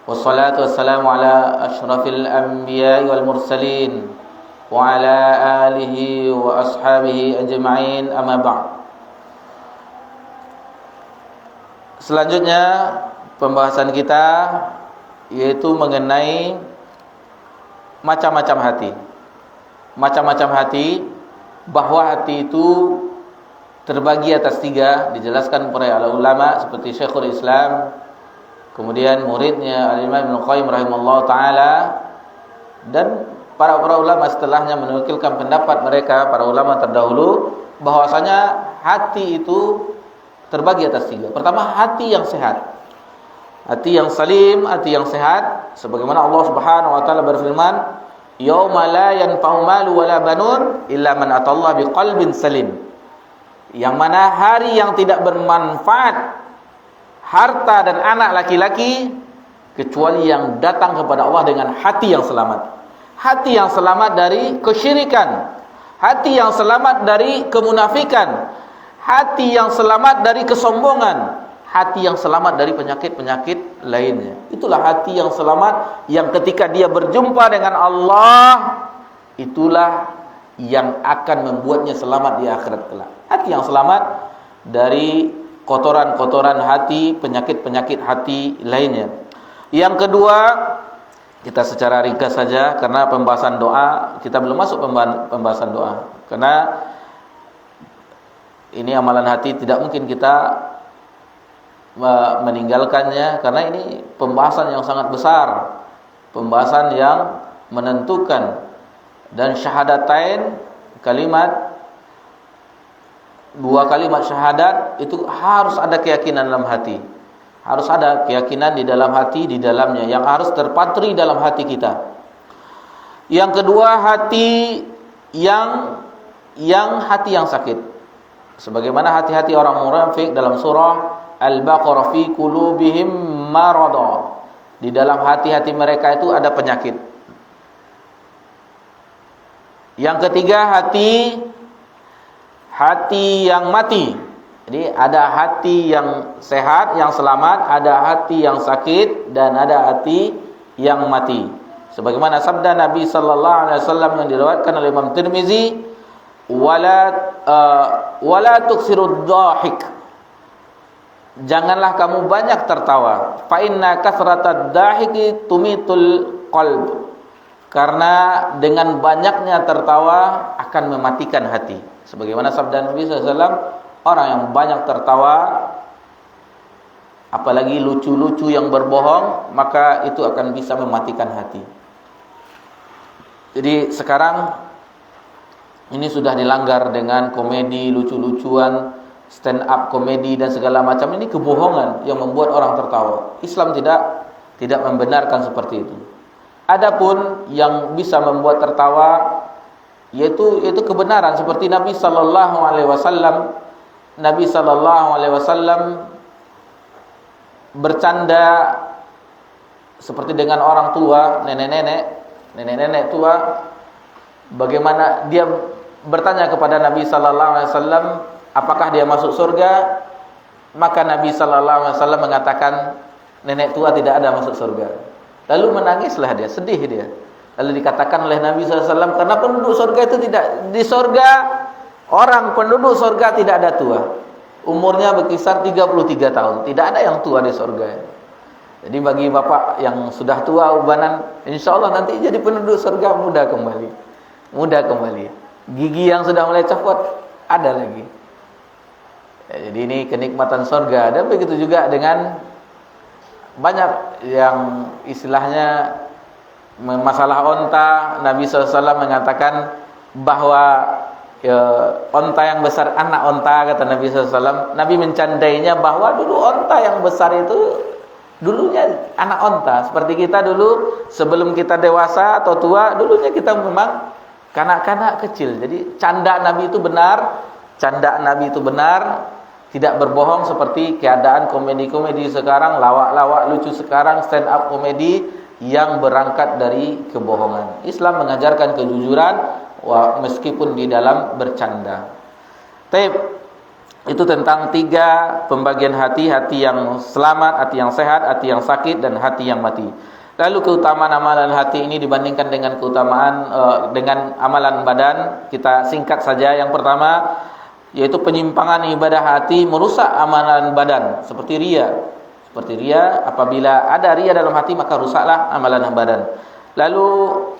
Wassalatu wassalamu ala asyrafil anbiya'i wal mursalin wa ala alihi wa ashabihi ajma'in, amma ba'd. Selanjutnya pembahasan kita yaitu mengenai macam-macam hati. Macam-macam hati, bahwa hati itu terbagi atas 3, dijelaskan para ulama seperti Syekhul Islam, kemudian muridnya Al-Imam Ibnu Qayyim rahimahullah taala, dan para ulama setelahnya menukilkan pendapat mereka, para ulama terdahulu, bahwasanya hati itu terbagi atas 3. Pertama, hati yang sehat, hati yang salim, hati yang sehat, sebagaimana Allah Subhanahu wa taala berfirman, yauma la yanfa'u malu wala banun illa man atallaha biqalbin salim. Yang mana hari yang tidak bermanfaat harta dan anak laki-laki kecuali yang datang kepada Allah dengan hati yang selamat. Hati yang selamat dari kesyirikan, hati yang selamat dari kemunafikan, hati yang selamat dari kesombongan, hati yang selamat dari penyakit-penyakit lainnya. Itulah hati yang selamat, yang ketika dia berjumpa dengan Allah, itulah yang akan membuatnya selamat di akhirat kelak. Hati yang selamat dari kotoran-kotoran hati, penyakit-penyakit hati lainnya. Yang kedua, kita secara ringkas saja karena pembahasan doa, kita belum masuk pembahasan doa. Karena ini amalan hati, tidak mungkin kita meninggalkannya, karena ini pembahasan yang sangat besar, pembahasan yang menentukan. Dan syahadatain, kalimat, 2 kalimat syahadat itu harus ada keyakinan dalam hati. Harus ada keyakinan di dalam hati, di dalamnya, yang harus terpatri dalam hati kita. Yang kedua, hati yang hati yang sakit. Sebagaimana hati-hati orang munafik dalam surah Al-Baqarah, fi qulubihim marad. Di dalam hati-hati mereka itu ada penyakit. Yang ketiga, hati yang mati. Jadi ada hati yang sehat, yang selamat, ada hati yang sakit, dan ada hati yang mati. Sebagaimana sabda Nabi sallallahu alaihi wasallam yang diriwayatkan oleh Imam Tirmizi, wala tuksirud dhahik. Janganlah kamu banyak tertawa. Fa inna kasratad dhahiki tumitul qalb. Karena dengan banyaknya tertawa akan mematikan hati. Sebagaimana sabda Nabi SAW, orang yang banyak tertawa, apalagi lucu-lucu yang berbohong, maka itu akan bisa mematikan hati. Jadi sekarang ini sudah dilanggar dengan komedi, lucu-lucuan, stand up komedi dan segala macam. Ini kebohongan yang membuat orang tertawa. Islam tidak membenarkan seperti itu. Adapun yang bisa membuat tertawa yaitu kebenaran, seperti Nabi sallallahu alaihi wasallam. Nabi sallallahu alaihi wasallam bercanda seperti dengan orang tua, nenek-nenek tua. Bagaimana dia bertanya kepada Nabi sallallahu alaihi wasallam, apakah dia masuk surga? Maka Nabi sallallahu alaihi wasallam mengatakan, nenek tua tidak ada masuk surga. Lalu menangislah dia, sedih dia. Lalu dikatakan oleh Nabi SAW, karena penduduk surga itu tidak, di surga orang penduduk surga tidak ada tua. Umurnya berkisar 33 tahun. Tidak ada yang tua di surga. Jadi bagi bapak yang sudah tua ubanan, insya Allah nanti jadi penduduk surga muda kembali. Gigi yang sudah mulai copot, ada lagi. Ya, jadi ini kenikmatan surga. Dan begitu juga dengan banyak yang istilahnya masalah onta. Nabi SAW mengatakan bahwa onta yang besar, anak onta, kata Nabi SAW. Nabi mencandainya bahwa dulu onta yang besar itu dulunya anak onta. Seperti kita dulu sebelum kita dewasa atau tua, dulunya kita memang kanak-kanak kecil. Jadi canda Nabi itu benar, canda Nabi itu benar, tidak berbohong seperti keadaan komedi-komedi sekarang, lawak-lawak lucu sekarang, stand up komedi yang berangkat dari kebohongan. Islam mengajarkan kejujuran meskipun di dalam bercanda. Itu tentang 3 pembagian hati: hati yang selamat, hati yang sehat, hati yang sakit, dan hati yang mati. Lalu keutamaan amalan hati ini dibandingkan dengan keutamaan dengan amalan badan, kita singkat saja. Yang pertama yaitu penyimpangan ibadah hati merusak amalan badan, seperti riya. Seperti riya, apabila ada riya dalam hati maka rusaklah amalan badan. Lalu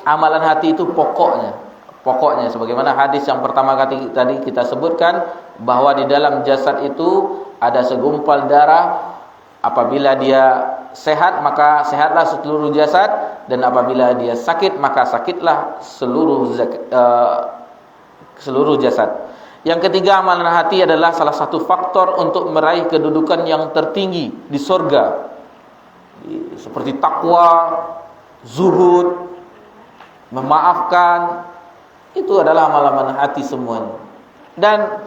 amalan hati itu pokoknya sebagaimana hadis yang pertama tadi kita sebutkan, bahwa di dalam jasad itu ada segumpal darah. Apabila dia sehat maka sehatlah seluruh jasad, dan apabila dia sakit maka sakitlah seluruh jasad. Yang ketiga, amalan hati adalah salah satu faktor untuk meraih kedudukan yang tertinggi di surga, seperti takwa, zuhud, memaafkan. Itu adalah amalan hati semuanya. Dan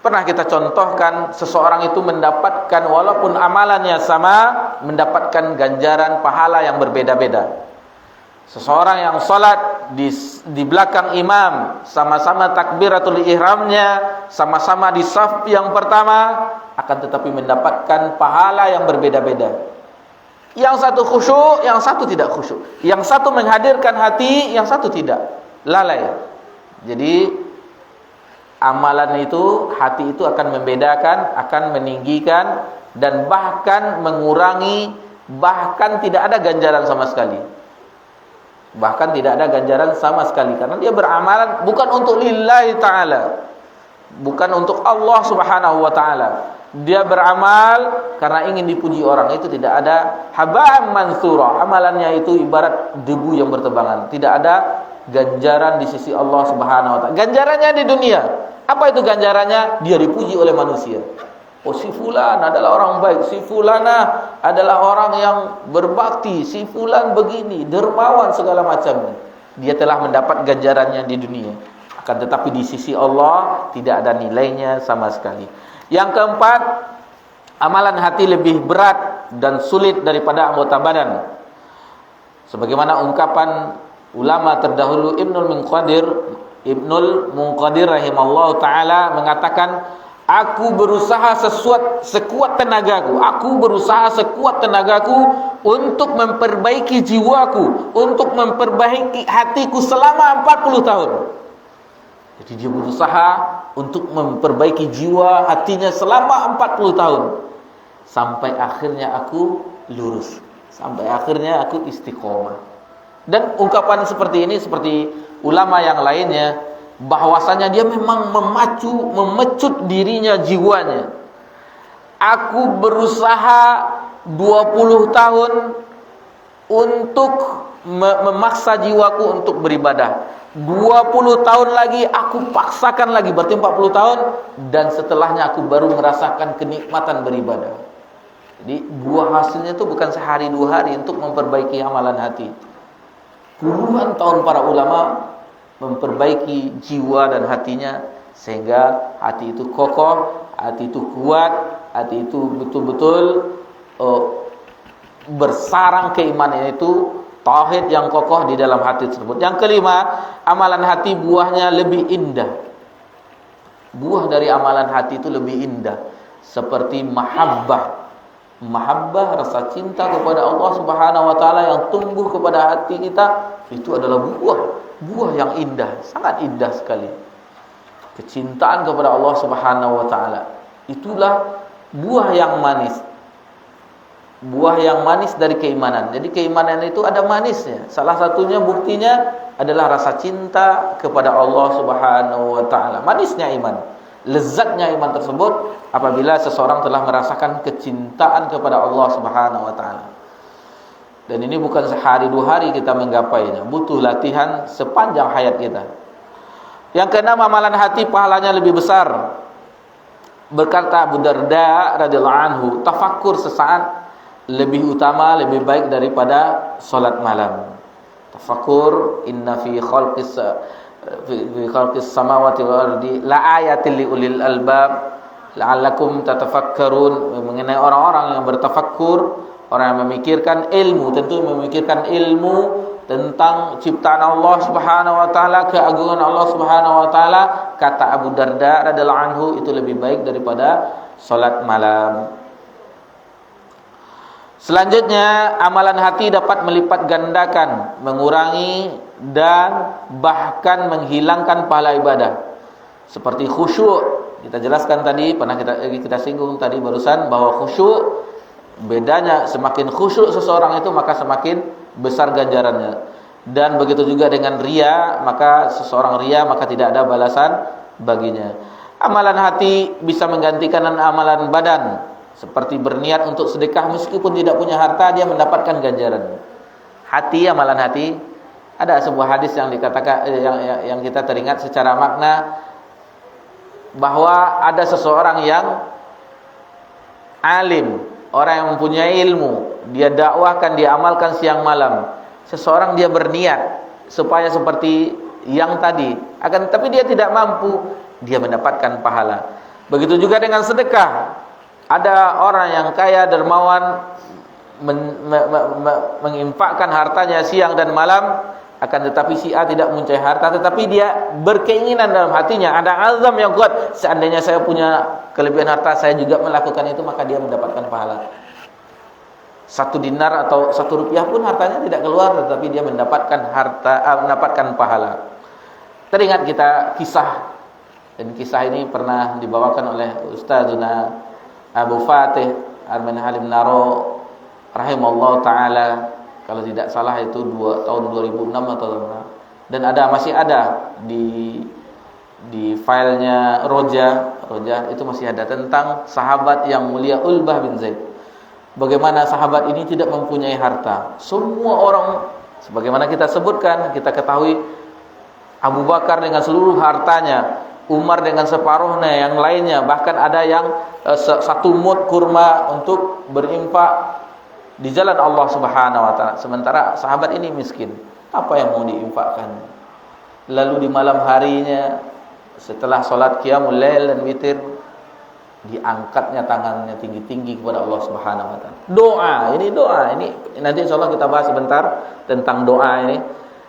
pernah kita contohkan, seseorang itu mendapatkan, walaupun amalannya sama, mendapatkan ganjaran pahala yang berbeda-beda. Seseorang yang salat di belakang imam, sama-sama takbiratul ihramnya, sama-sama di saf yang pertama, akan tetapi mendapatkan pahala yang berbeda-beda. Yang satu khusyuk, yang satu tidak khusyuk. Yang satu menghadirkan hati, yang satu tidak, lalai. Jadi amalan itu, hati itu akan membedakan, akan meninggikan, dan bahkan mengurangi, bahkan tidak ada ganjaran sama sekali. Bahkan tidak ada ganjaran sama sekali, karena dia beramalan bukan untuk lillahi ta'ala, bukan untuk Allah subhanahu wa ta'ala. Dia beramal karena ingin dipuji orang. Itu tidak ada haba'an mansura. Amalannya itu ibarat debu yang bertebangan. Tidak ada ganjaran di sisi Allah subhanahu wa ta'ala. Ganjarannya di dunia. Apa itu ganjarannya? Dia dipuji oleh manusia. Oh, si fulan adalah orang baik, si fulana adalah orang yang berbakti, si fulan begini, dermawan, segala macamnya. Dia telah mendapat ganjarannya di dunia. Akan tetapi di sisi Allah tidak ada nilainya sama sekali. Yang keempat, amalan hati lebih berat dan sulit daripada anggota badan. Sebagaimana ungkapan ulama terdahulu Ibnul Munqadir rahimallahu ta'ala mengatakan, aku berusaha sekuat tenagaku. Aku berusaha sekuat tenagaku untuk memperbaiki jiwaku, untuk memperbaiki hatiku selama 40 tahun. Jadi dia berusaha untuk memperbaiki jiwa hatinya selama 40 tahun. Sampai akhirnya aku lurus. Sampai akhirnya aku istiqomah. Dan ungkapan seperti ini, seperti ulama yang lainnya, bahwasanya dia memang memecut dirinya, jiwanya. Aku berusaha 20 tahun untuk memaksa jiwaku untuk beribadah. 20 tahun lagi aku paksakan lagi, berarti 40 tahun, dan setelahnya aku baru merasakan kenikmatan beribadah. Jadi buah hasilnya itu bukan sehari 2 hari untuk memperbaiki amalan hati. Puluhan tahun para ulama memperbaiki jiwa dan hatinya, sehingga hati itu kokoh, hati itu kuat, hati itu betul-betul bersarang keimanan itu, tauhid yang kokoh di dalam hati tersebut. Yang kelima, amalan hati buahnya lebih indah. Buah dari amalan hati itu lebih indah, seperti mahabbah. Mahabbah, rasa cinta kepada Allah subhanahu wa ta'ala yang tumbuh kepada hati kita, itu adalah buah yang indah, sangat indah sekali. Kecintaan kepada Allah subhanahu wa ta'ala, itulah buah yang manis. buah yang manis dari keimanan. Jadi keimanan itu ada manisnya. Salah satunya buktinya adalah rasa cinta kepada Allah Subhanahu wa taala. Manisnya iman, lezatnya iman tersebut apabila seseorang telah merasakan kecintaan kepada Allah Subhanahu wa taala. Dan ini bukan sehari dua hari kita menggapainya, butuh latihan sepanjang hayat kita. Yang keenam, amalan hati pahalanya lebih besar. Berkata Abu Darda radhiyallahu anhu, tafakkur sesaat lebih utama, lebih baik daripada solat malam. Tafakkur, inna fi khalqis samawati wal ardi la ayatin li ulil albab la'allakum tatafakkarun. Mengenai orang-orang yang bertafakkur, orang yang memikirkan ilmu, tentu memikirkan ilmu tentang ciptaan Allah Subhanahu wa taala, keagungan Allah Subhanahu wa taala, kata Abu Darda radhiyallahu anhu, itu lebih baik daripada salat malam. Selanjutnya, amalan hati dapat melipat gandakan, mengurangi dan bahkan menghilangkan pahala ibadah. Seperti khusyuk. Kita jelaskan tadi, pernah kita singgung tadi barusan bahwa khusyuk, bedanya semakin khusyuk seseorang itu maka semakin besar ganjarannya. Dan begitu juga dengan riya, maka seseorang riya maka tidak ada balasan baginya. Amalan hati bisa menggantikan amalan badan. Seperti berniat untuk sedekah meskipun tidak punya harta, dia mendapatkan ganjaran. Hati, amalan hati. Ada sebuah hadis yang dikatakan yang kita teringat secara makna bahwa ada seseorang yang alim, orang yang mempunyai ilmu, dia dakwahkan, dia amalkan siang malam. Seseorang dia berniat supaya seperti yang tadi, tapi dia tidak mampu, dia mendapatkan pahala. Begitu juga dengan sedekah. Ada orang yang kaya dermawan menginfakkan hartanya siang dan malam, akan tetapi si A tidak mempunyai harta, tetapi dia berkeinginan dalam hatinya, ada azam yang kuat, seandainya saya punya kelebihan harta, saya juga melakukan itu, maka dia mendapatkan pahala. 1 dinar atau 1 rupiah pun hartanya tidak keluar, tetapi dia mendapatkan mendapatkan pahala. Teringat kita kisah, dan kisah ini pernah dibawakan oleh Ustazuna Abu Fatih Arman Halim Naro rahimahullah ta'ala, kalau tidak salah itu tahun 2006 atau dan masih ada di filenya Roja itu masih ada tentang sahabat yang mulia Ulbah bin Zaid. Bagaimana sahabat ini tidak mempunyai harta. Semua orang, sebagaimana kita sebutkan, kita ketahui Abu Bakar dengan seluruh hartanya, Umar dengan separuhnya, yang lainnya bahkan ada yang 1 mud kurma untuk berinfak di jalan Allah Subhanahu wa taala. Sementara sahabat ini miskin. Apa yang mau diinfakkan? Lalu di malam harinya setelah salat qiyamul lail dan witir, diangkatnya tangannya tinggi-tinggi kepada Allah Subhanahu wa taala. Doa, ini nanti insyaallah kita bahas sebentar tentang doa ini.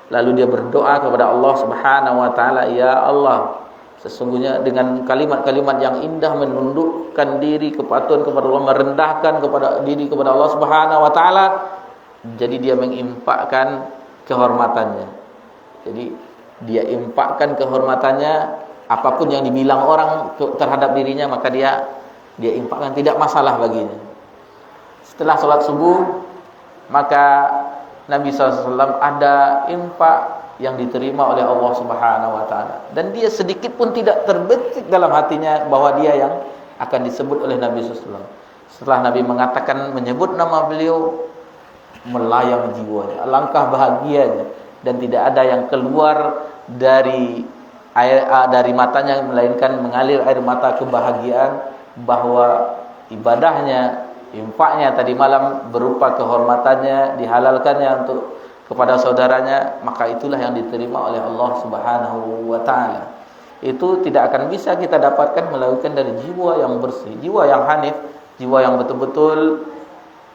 Lalu dia berdoa kepada Allah Subhanahu wa taala, ya Allah, sesungguhnya dengan kalimat-kalimat yang indah menundukkan diri, kepatuhan kepada Allah, merendahkan diri kepada Allah Subhanahu wa taala. Jadi dia menginfakkan kehormatannya. Jadi dia infakkan kehormatannya, apapun yang dibilang orang terhadap dirinya maka dia infakkan, tidak masalah baginya. Setelah sholat subuh, maka Nabi SAW ada infak yang diterima oleh Allah Subhanahu wa taala, dan dia sedikit pun tidak terbetik dalam hatinya bahwa dia yang akan disebut oleh Nabi SAW. Setelah Nabi mengatakan, menyebut nama beliau, melayang jiwanya, alangkah bahagianya, dan tidak ada yang keluar dari matanya melainkan mengalir air mata kebahagiaan bahwa ibadahnya, infaknya tadi malam berupa kehormatannya, dihalalkannya untuk kepada saudaranya, maka itulah yang diterima oleh Allah Subhanahu wa taala. Itu tidak akan bisa kita dapatkan melakukan dari jiwa yang bersih, jiwa yang hanif, jiwa yang betul-betul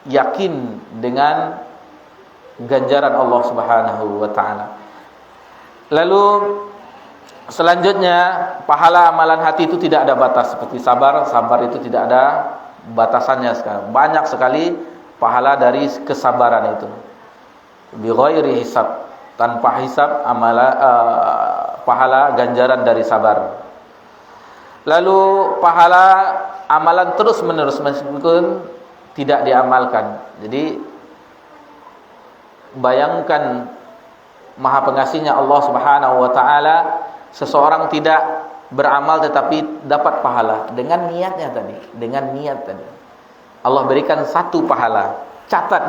yakin dengan ganjaran Allah Subhanahu wa taala. Lalu selanjutnya, pahala amalan hati itu tidak ada batas. Seperti sabar itu tidak ada batasannya sekarang. Banyak sekali pahala dari kesabaran itu. Bi ghairi hisab, tanpa hisab pahala ganjaran dari sabar. Lalu pahala amalan terus menerus, meskipun tidak diamalkan. Jadi bayangkan maha pengasihnya Allah Subhanahu wa taala, seseorang tidak beramal tetapi dapat pahala dengan niatnya tadi, dengan niat tadi. Allah berikan satu pahala.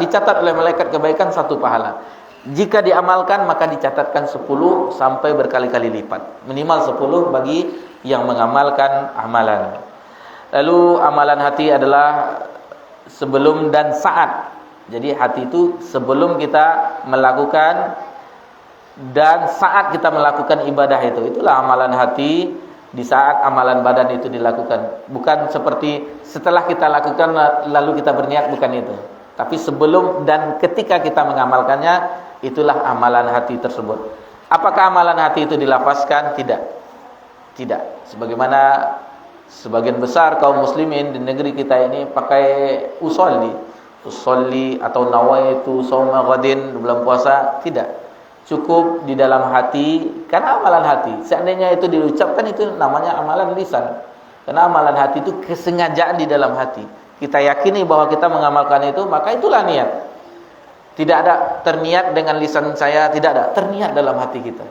Dicatat oleh malaikat kebaikan satu pahala. Jika diamalkan maka dicatatkan 10 sampai berkali-kali lipat. Minimal 10 bagi yang mengamalkan amalan. Lalu amalan hati adalah sebelum dan saat. Jadi hati itu sebelum kita melakukan dan saat kita melakukan ibadah itu. Itulah amalan hati di saat amalan badan itu dilakukan. Bukan seperti setelah kita lakukan lalu kita berniat, bukan itu. Tapi sebelum dan ketika kita mengamalkannya, itulah amalan hati tersebut. Apakah amalan hati itu dilafazkan? Tidak. Tidak. Sebagaimana sebagian besar kaum muslimin di negeri kita ini pakai usolli atau nawaitu shauma ghadin, bulan puasa. Tidak. Cukup di dalam hati, karena amalan hati. Seandainya itu diucapkan, itu namanya amalan lisan. Karena amalan hati itu kesengajaan di dalam hati. Kita yakini bahwa kita mengamalkan itu, maka itulah niat. Tidak ada terniat dengan lisan saya, tidak ada, terniat dalam hati kita.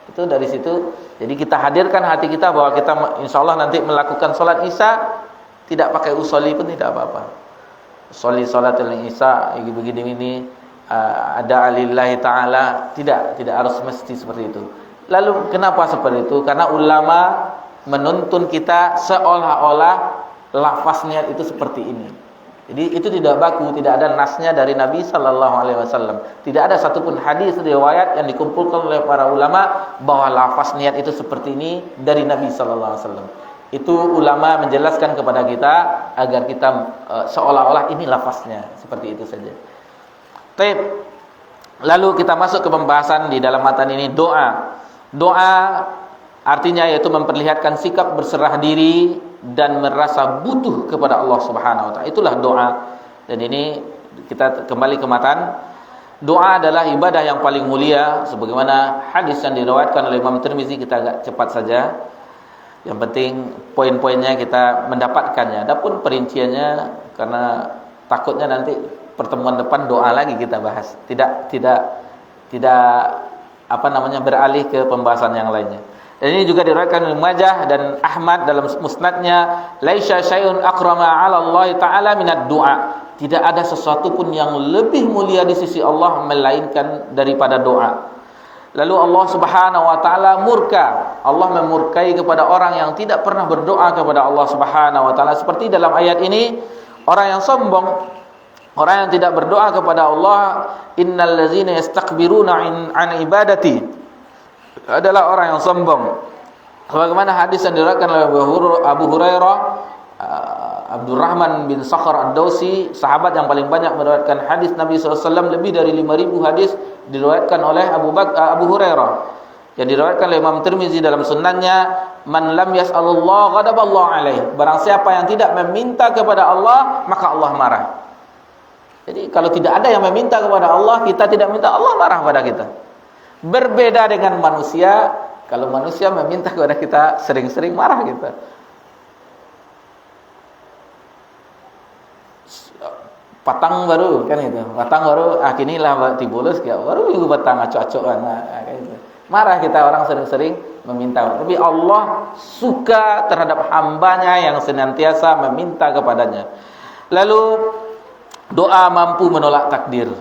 Itu dari situ. Jadi kita hadirkan hati kita bahwa kita insyaallah nanti melakukan salat Isya, tidak pakai usolli pun tidak apa-apa. Sholli salatul Isya begini ini ada lillahi taala, tidak harus mesti seperti itu. Lalu kenapa seperti itu? Karena ulama menuntun kita seolah-olah lafaz niat itu seperti ini. Jadi itu tidak baku, tidak ada nasnya dari Nabi sallallahu alaihi wasallam. Tidak ada satupun hadis riwayat yang dikumpulkan oleh para ulama bahwa lafaz niat itu seperti ini dari Nabi sallallahu alaihi wasallam. Itu ulama menjelaskan kepada kita agar kita seolah-olah ini lafaznya, seperti itu saja. Baik. Lalu kita masuk ke pembahasan di dalam matan ini, doa. Doa artinya yaitu memperlihatkan sikap berserah diri dan merasa butuh kepada Allah Subhanahu wa taala. Itulah doa. Dan ini kita kembali ke matan. Doa adalah ibadah yang paling mulia sebagaimana hadis yang diriwayatkan oleh Imam Tirmizi. Kita agak cepat saja. Yang penting poin-poinnya kita mendapatkannya. Adapun perinciannya, karena takutnya nanti pertemuan depan doa lagi kita bahas. Tidak beralih ke pembahasan yang lainnya. Dan ini juga diriwayatkan oleh Majah dan Ahmad dalam musnadnya, laisa syai'un akrama 'ala Allah taala minad du'a. Tidak ada sesuatu pun yang lebih mulia di sisi Allah melainkan daripada doa. Lalu Allah Subhanahu wa taala murka. Allah memurkai kepada orang yang tidak pernah berdoa kepada Allah Subhanahu wa taala. Seperti dalam ayat ini, orang yang sombong, orang yang tidak berdoa kepada Allah, innal ladzina yastakbiruna an ibadati, adalah orang yang sombong. Sebagaimana hadis yang diriwayatkan oleh Abu Hurairah, Abdurrahman bin Sakhar Ad-Dausi, sahabat yang paling banyak meriwayatkan hadis Nabi SAW, lebih dari 5.000 hadis diriwayatkan oleh Abu Hurairah. Yang diriwayatkan oleh Imam Tirmizi dalam sunannya, man lam yas'alullah ghadaballahu alaihi. Barang siapa yang tidak meminta kepada Allah, maka Allah marah. Jadi kalau tidak ada yang meminta kepada Allah, kita tidak minta, Allah marah pada kita. Berbeda dengan manusia. Kalau manusia meminta kepada kita, sering-sering marah kita. Patang baru kan itu. Patang baru akinilah tibulus ya. Baru minggu patang acok-acokan kayak gitu. Marah kita orang sering-sering meminta. Tapi Allah suka terhadap hambanya yang senantiasa meminta kepadanya. Lalu doa mampu menolak takdir.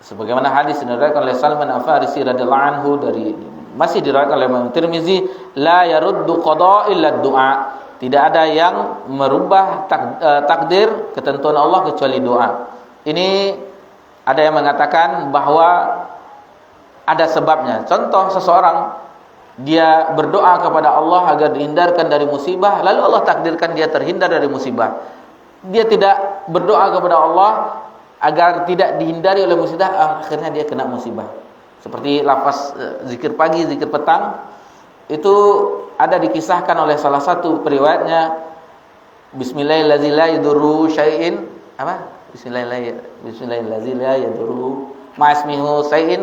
Sebagaimana hadis diriwayatkan oleh Salman Al-Farisi radhiyallahu anhu, masih diriwayatkan oleh Imam Tirmizi, la yaruddu qada illa du'a. Tidak ada yang merubah takdir ketentuan Allah kecuali doa. Ini ada yang mengatakan bahwa ada sebabnya. Contoh, seseorang dia berdoa kepada Allah agar dihindarkan dari musibah, lalu Allah takdirkan dia terhindar dari musibah. Dia tidak berdoa kepada Allah agar tidak dihindari oleh musibah, akhirnya dia kena musibah. Seperti lafaz zikir pagi, zikir petang, itu ada dikisahkan oleh salah satu periwayatnya, bismillahirrahmanirrahim la yadurru syai'in apa? Bismillahirrahmanirrahim la yadurru ma'asmihu syai'in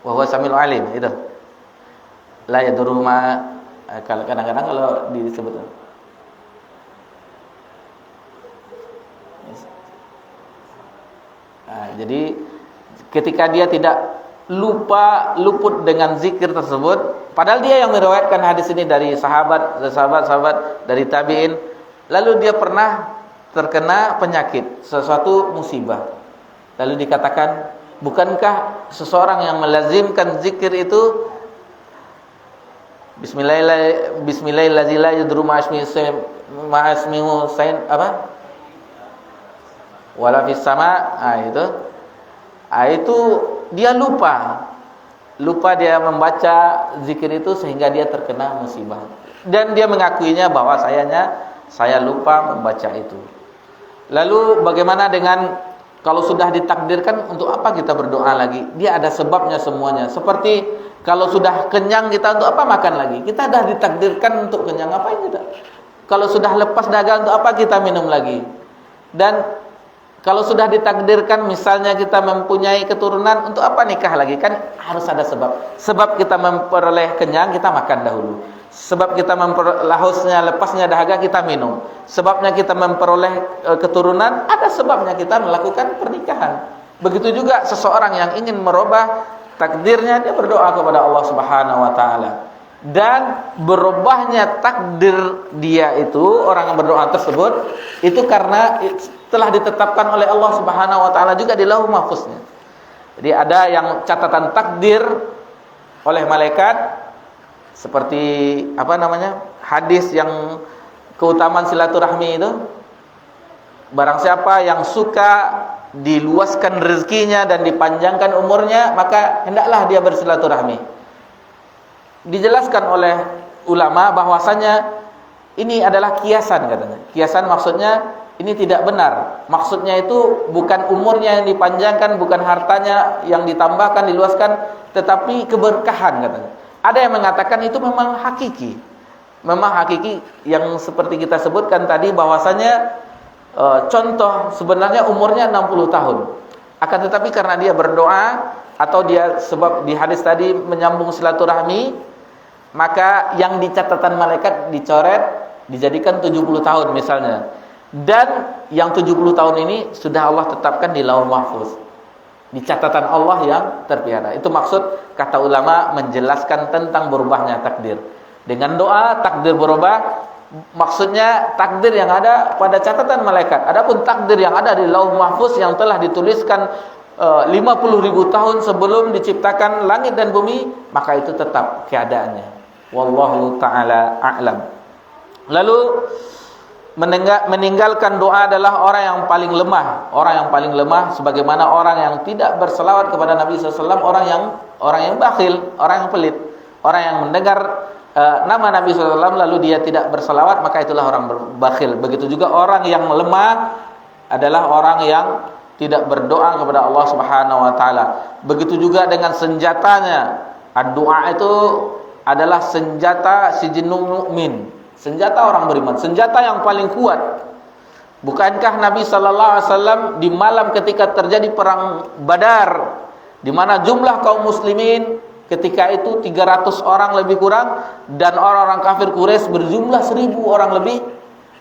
wa huwa samiul alim. Itu. La yadurru ma, kadang-kadang kalau disebut Jadi ketika dia tidak luput dengan zikir tersebut, padahal dia yang meriwayatkan hadis ini dari sahabat dari tabi'in, lalu dia pernah terkena penyakit, sesuatu musibah. Lalu dikatakan, bukankah seseorang yang melazimkan zikir itu Bismillahirrahmanirrahim la yadru ma'asmihu sain apa? Wala fis sama, itu dia lupa dia membaca zikir itu sehingga dia terkena musibah. Dan dia mengakuinya bahwa saya lupa membaca itu. Lalu bagaimana dengan kalau sudah ditakdirkan, untuk apa kita berdoa lagi? Dia ada sebabnya semuanya. Seperti kalau sudah kenyang, kita untuk apa makan lagi? Kita sudah ditakdirkan untuk kenyang, ngapain kita? Kalau sudah lepas dagang, untuk apa kita minum lagi? Dan kalau sudah ditakdirkan misalnya kita mempunyai keturunan, untuk apa nikah lagi? Kan harus ada sebab. Sebab kita memperoleh kenyang, kita makan dahulu. Sebab kita lepasnya dahaga, kita minum. Sebabnya kita memperoleh keturunan, ada sebabnya kita melakukan pernikahan. Begitu juga seseorang yang ingin merubah takdirnya, dia berdoa kepada Allah Subhanahu wa taala. Dan berubahnya takdir dia itu, orang yang berdoa tersebut, itu karena telah ditetapkan oleh Allah Subhanahu wa taala juga di Lauh Mahfuznya. Jadi ada yang catatan takdir oleh malaikat, seperti hadis yang keutamaan silaturahmi itu, barang siapa yang suka diluaskan rezekinya dan dipanjangkan umurnya, maka hendaklah dia bersilaturahmi. Dijelaskan oleh ulama bahwasanya ini adalah kiasan, katanya. Kiasan maksudnya ini tidak benar. Maksudnya itu bukan umurnya yang dipanjangkan, bukan hartanya yang ditambahkan, diluaskan, tetapi keberkahan, katanya. Ada yang mengatakan itu memang hakiki. Memang hakiki yang seperti kita sebutkan tadi, bahwasanya contoh sebenarnya umurnya 60 tahun. Akan tetapi karena dia berdoa, atau dia sebab di hadis tadi menyambung silaturahmi, maka yang di catatan malaikat dicoret, dijadikan 70 tahun misalnya. Dan yang 70 tahun ini sudah Allah tetapkan di Lauh Mahfuz, di catatan Allah yang terpiara. Itu maksud kata ulama menjelaskan tentang berubahnya takdir. Dengan doa takdir berubah, maksudnya takdir yang ada pada catatan malaikat. Adapun takdir yang ada di Lauh Mahfuz yang telah dituliskan 50.000 tahun sebelum diciptakan langit dan bumi, maka itu tetap keadaannya. Wallahu ta'ala a'lam. Lalu meninggalkan doa adalah orang yang paling lemah. Orang yang paling lemah sebagaimana orang yang tidak berselawat kepada Nabi SAW, orang yang bakhil, orang yang pelit, orang yang mendengar nama Nabi SAW lalu dia tidak berselawat, maka itulah orang bakhil. Begitu juga orang yang lemah adalah orang yang tidak berdoa kepada Allah Subhanahu wa taala. Begitu juga dengan senjatanya. Doa itu adalah senjata sijinul mukmin. Senjata orang beriman, senjata yang paling kuat. Bukankah Nabi sallallahu alaihi wasallam di malam ketika terjadi perang Badar, di mana jumlah kaum muslimin ketika itu 300 orang lebih kurang, dan orang-orang kafir Quraisy berjumlah 1000 orang lebih,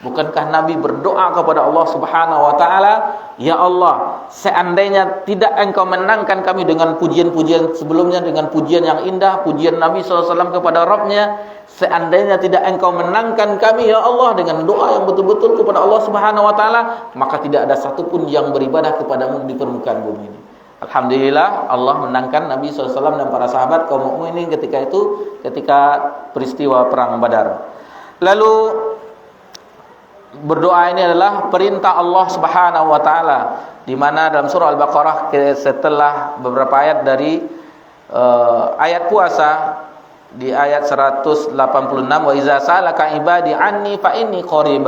bukankah Nabi berdoa kepada Allah Subhanahu wa taala, "Ya Allah, seandainya tidak Engkau menangkan kami dengan pujian-pujian sebelumnya, dengan pujian yang indah, pujian Nabi SAW kepada Rabb-Nya, seandainya tidak Engkau menangkan kami ya Allah dengan doa yang betul-betul kepada Allah Subhanahu wa taala, maka tidak ada satupun yang beribadah kepadamu di permukaan bumi ini." Alhamdulillah Allah menangkan Nabi SAW dan para sahabat kaum mukminin ketika peristiwa perang Badar. Lalu berdoa ini adalah perintah Allah Subhanahu wa taala, di mana dalam surah Al-Baqarah setelah beberapa ayat dari ayat puasa, di ayat 186, wa iza salaka ibadi anni fa inni qarib,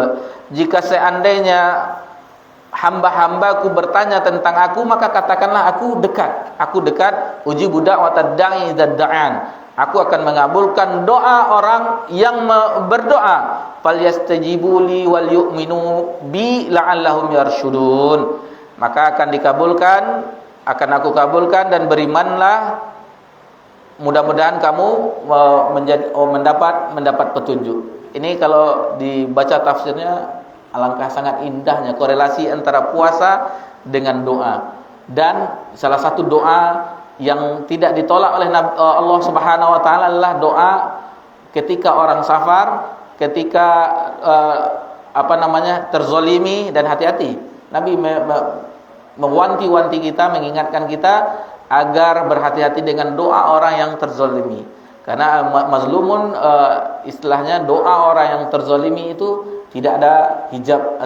jika seandainya hamba-hambaku bertanya tentang aku, maka katakanlah aku dekat, ujibu da'watad da'i idza da'an, aku akan mengabulkan doa orang yang berdoa. Falyastajibu li wal yu'minu bi la'allahum yarshudun, maka akan aku kabulkan dan berimanlah, mudah-mudahan kamu mendapat petunjuk. Ini kalau dibaca tafsirnya alangkah sangat indahnya korelasi antara puasa dengan doa. Dan salah satu doa yang tidak ditolak oleh Allah Subhanahu wa taala adalah doa ketika orang safar, ketika terzolimi. Dan hati-hati, Nabi mewanti-wanti kita, mengingatkan kita agar berhati-hati dengan doa orang yang terzolimi. Karena mazlumun, istilahnya doa orang yang terzolimi itu tidak ada hijab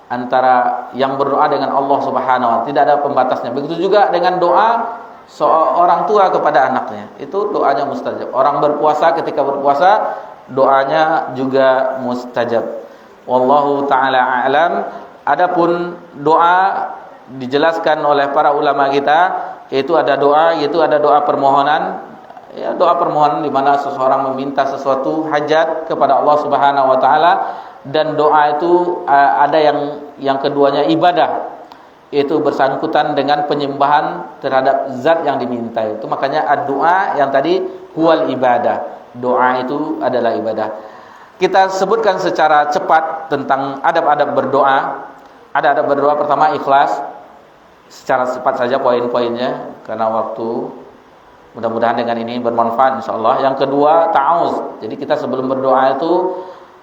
antara yang berdoa dengan Allah Subhanahu wa taala, tidak ada pembatasnya. Begitu juga dengan doa seorang tua kepada anaknya, itu doanya mustajab. Orang berpuasa, ketika berpuasa doanya juga mustajab. Wallahu taala a'lam. Adapun doa dijelaskan oleh para ulama kita, yaitu ada doa permohonan, ya, doa permohonan di mana seseorang meminta sesuatu hajat kepada Allah Subhanahu wa taala. Dan doa itu ada yang keduanya ibadah, yaitu bersangkutan dengan penyembahan terhadap zat yang diminta. Itu makanya doa yang tadi huwal ibadah. Doa itu adalah ibadah. Kita sebutkan secara cepat tentang adab-adab berdoa. Ada adab berdoa pertama ikhlas. Secara cepat saja poin-poinnya karena waktu. Mudah-mudahan dengan ini bermanfaat insyaallah. Yang kedua ta'awuz. Jadi kita sebelum berdoa itu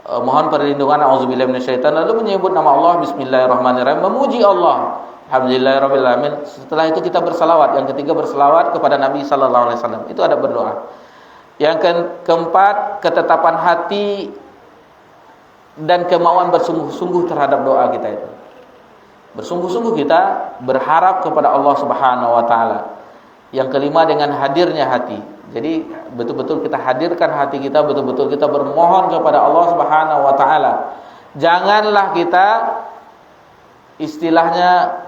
mohon perlindungan, auzubillahi minasyaitan, lalu menyebut nama Allah, bismillahirrahmanirrahim, memuji Allah, alhamdulillahirabbil alamin. Setelah itu kita bersalawat. Yang ketiga bersalawat kepada Nabi sallallahu alaihi wasallam. Itu ada berdoa. Yang keempat, ketetapan hati dan kemauan bersungguh-sungguh terhadap doa kita itu. Bersungguh-sungguh kita berharap kepada Allah Subhanahu wa taala. Yang kelima, dengan hadirnya hati. Jadi betul-betul kita hadirkan hati kita, betul-betul kita bermohon kepada Allah Subhanahu wa taala. Janganlah kita istilahnya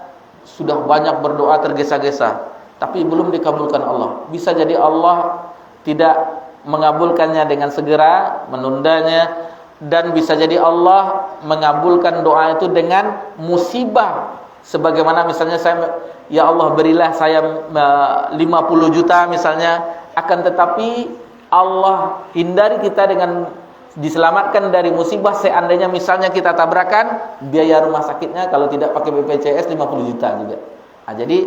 sudah banyak berdoa tergesa-gesa tapi belum dikabulkan Allah. Bisa jadi Allah tidak mengabulkannya dengan segera, menundanya, dan bisa jadi Allah mengabulkan doa itu dengan musibah. Sebagaimana misalnya ya Allah berilah saya 50 juta misalnya, akan tetapi Allah hindari kita dengan diselamatkan dari musibah. Seandainya misalnya kita tabrakan, biaya rumah sakitnya kalau tidak pakai BPJS 50 juta juga. Jadi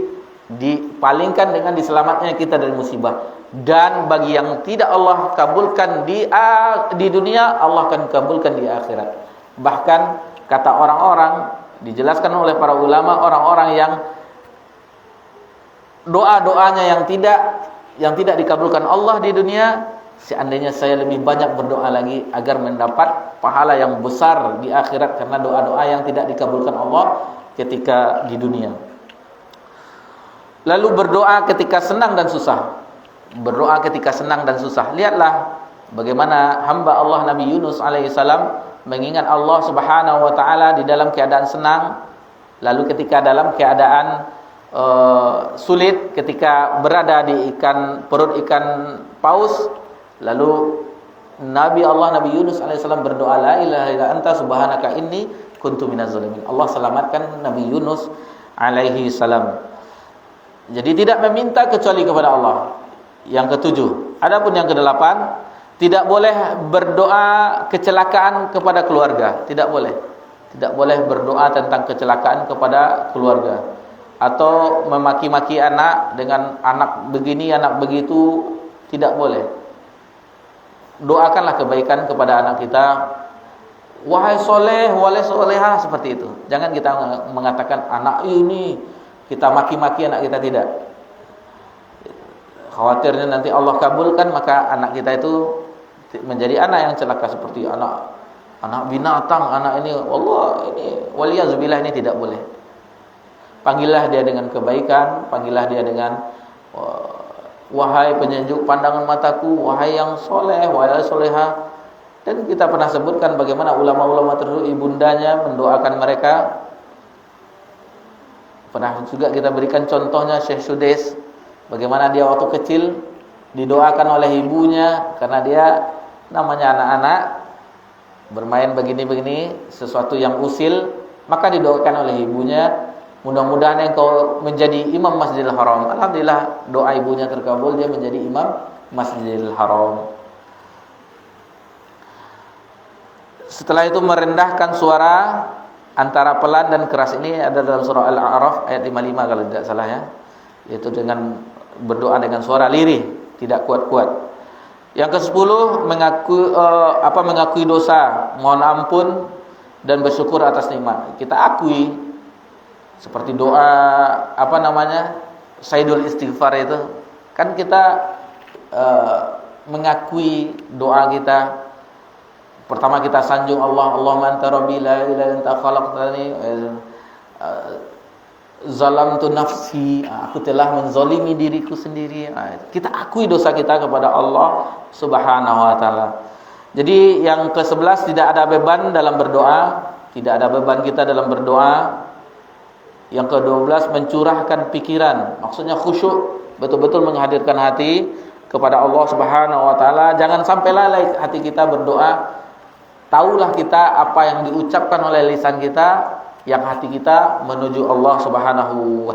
dipalingkan dengan diselamatnya kita dari musibah. Dan bagi yang tidak Allah kabulkan di dunia, Allah akan kabulkan di akhirat. Bahkan kata orang-orang, dijelaskan oleh para ulama, orang-orang yang doa-doanya yang tidak dikabulkan Allah di dunia, seandainya saya lebih banyak berdoa lagi agar mendapat pahala yang besar di akhirat karena doa-doa yang tidak dikabulkan Allah ketika di dunia. Lalu berdoa ketika senang dan susah. Berdoa ketika senang dan susah. Lihatlah bagaimana hamba Allah Nabi Yunus alaihissalam mengingat Allah Subhanahu wa taala di dalam keadaan senang, lalu ketika dalam keadaan sulit, ketika berada di perut ikan paus, lalu Nabi Yunus alaihissalam berdoa, la ilaha illa anta subhanaka inni kuntu minaz zalimin. Allah selamatkan Nabi Yunus alaihi salam. Jadi tidak meminta kecuali kepada Allah. Yang ketujuh, adapun yang kedelapan, tidak boleh berdoa kecelakaan kepada keluarga. Tidak boleh. Tidak boleh berdoa tentang kecelakaan kepada keluarga, atau memaki-maki anak dengan anak begini, anak begitu. Tidak boleh. Doakanlah kebaikan kepada anak kita. Wahai soleh, wahai soleha, seperti itu. Jangan kita mengatakan anak ini, kita maki-maki anak kita, tidak. Khawatirnya nanti Allah kabulkan, maka anak kita itu menjadi anak yang celaka, seperti anak binatang, anak ini, wallah ini waliyazubillah, ini tidak boleh. Panggillah dia dengan kebaikan, panggillah dia dengan wahai penyejuk pandangan mataku, wahai yang soleh, wahai soleha. Dan kita pernah sebutkan bagaimana ulama-ulama terdahulu ibundanya mendoakan mereka. Pernah juga kita berikan contohnya Syekh Sudes, bagaimana dia waktu kecil didoakan oleh ibunya karena dia namanya anak-anak bermain begini-begini, sesuatu yang usil, maka didoakan oleh ibunya, mudah-mudahan engkau menjadi imam Masjidil Haram. Alhamdulillah doa ibunya terkabul, dia menjadi imam Masjidil Haram. Setelah itu merendahkan suara antara pelan dan keras ini ada dalam surah Al-A'raf ayat 55 kalau tidak salah ya. Yaitu dengan berdoa dengan suara lirih, tidak kuat-kuat. Yang ke-10 mengakui dosa, mohon ampun dan bersyukur atas nikmat. Kita akui seperti doa Sayyidul Istighfar itu kan kita mengakui doa kita. Pertama kita sanjung Allah, Allahumma anta rabbi la ilaha illa anta khalaqtani zalamtu nafsi, aku telah menzalimi diriku sendiri. Kita akui dosa kita kepada Allah Subhanahu wa taala. Jadi yang ke-11 tidak ada beban dalam berdoa, tidak ada beban kita dalam berdoa. Yang ke-12 mencurahkan pikiran, maksudnya khusyuk, betul-betul menghadirkan hati kepada Allah Subhanahu wa taala. Jangan sampai lalai hati kita berdoa. Tahulah kita apa yang diucapkan oleh lisan kita, yang hati kita menuju Allah Subhanahu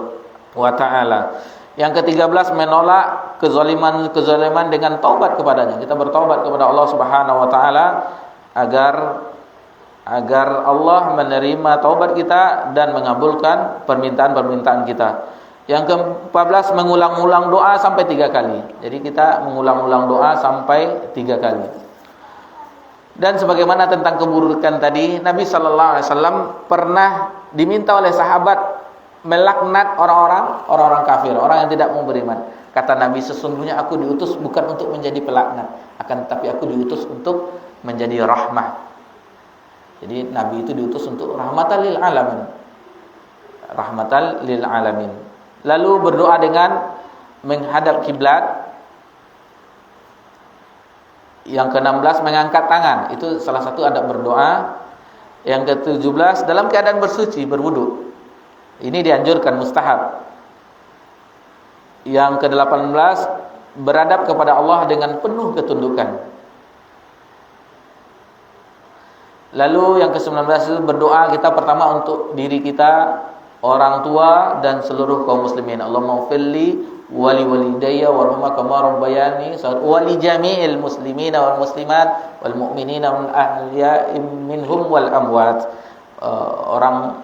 wa taala. Yang ke-13 menolak kezaliman dengan taubat kepadanya. Kita bertaubat kepada Allah Subhanahu wa taala agar Allah menerima taubat kita dan mengabulkan permintaan-permintaan kita. Yang ke-14 mengulang-ulang doa sampai 3 kali. Jadi kita mengulang-ulang doa sampai 3 kali. Dan sebagaimana tentang keburukan tadi, Nabi sallallahu alaihi wasallam pernah diminta oleh sahabat melaknat orang-orang kafir, orang yang tidak mau beriman. Kata Nabi, sesungguhnya aku diutus bukan untuk menjadi pelaknat, akan tetapi aku diutus untuk menjadi rahmah. Jadi Nabi itu diutus untuk rahmatan lil alamin. Rahmatan lil alamin. Lalu berdoa dengan menghadap kiblat. Yang ke-16 mengangkat tangan, itu salah satu adab berdoa. Yang ke-17 dalam keadaan bersuci, berwudu. Ini dianjurkan, mustahab. Yang ke-18 beradab kepada Allah dengan penuh ketundukan. Lalu yang ke-19 itu berdoa kita pertama untuk diri kita, orang tua dan seluruh kaum muslimin. Allahumma ighfirli wali walidayya warhamma kama rabbayani wa li jami'il muslimina wal muslimat wal mu'minina wal ahya'i minhum wal amwat. Orang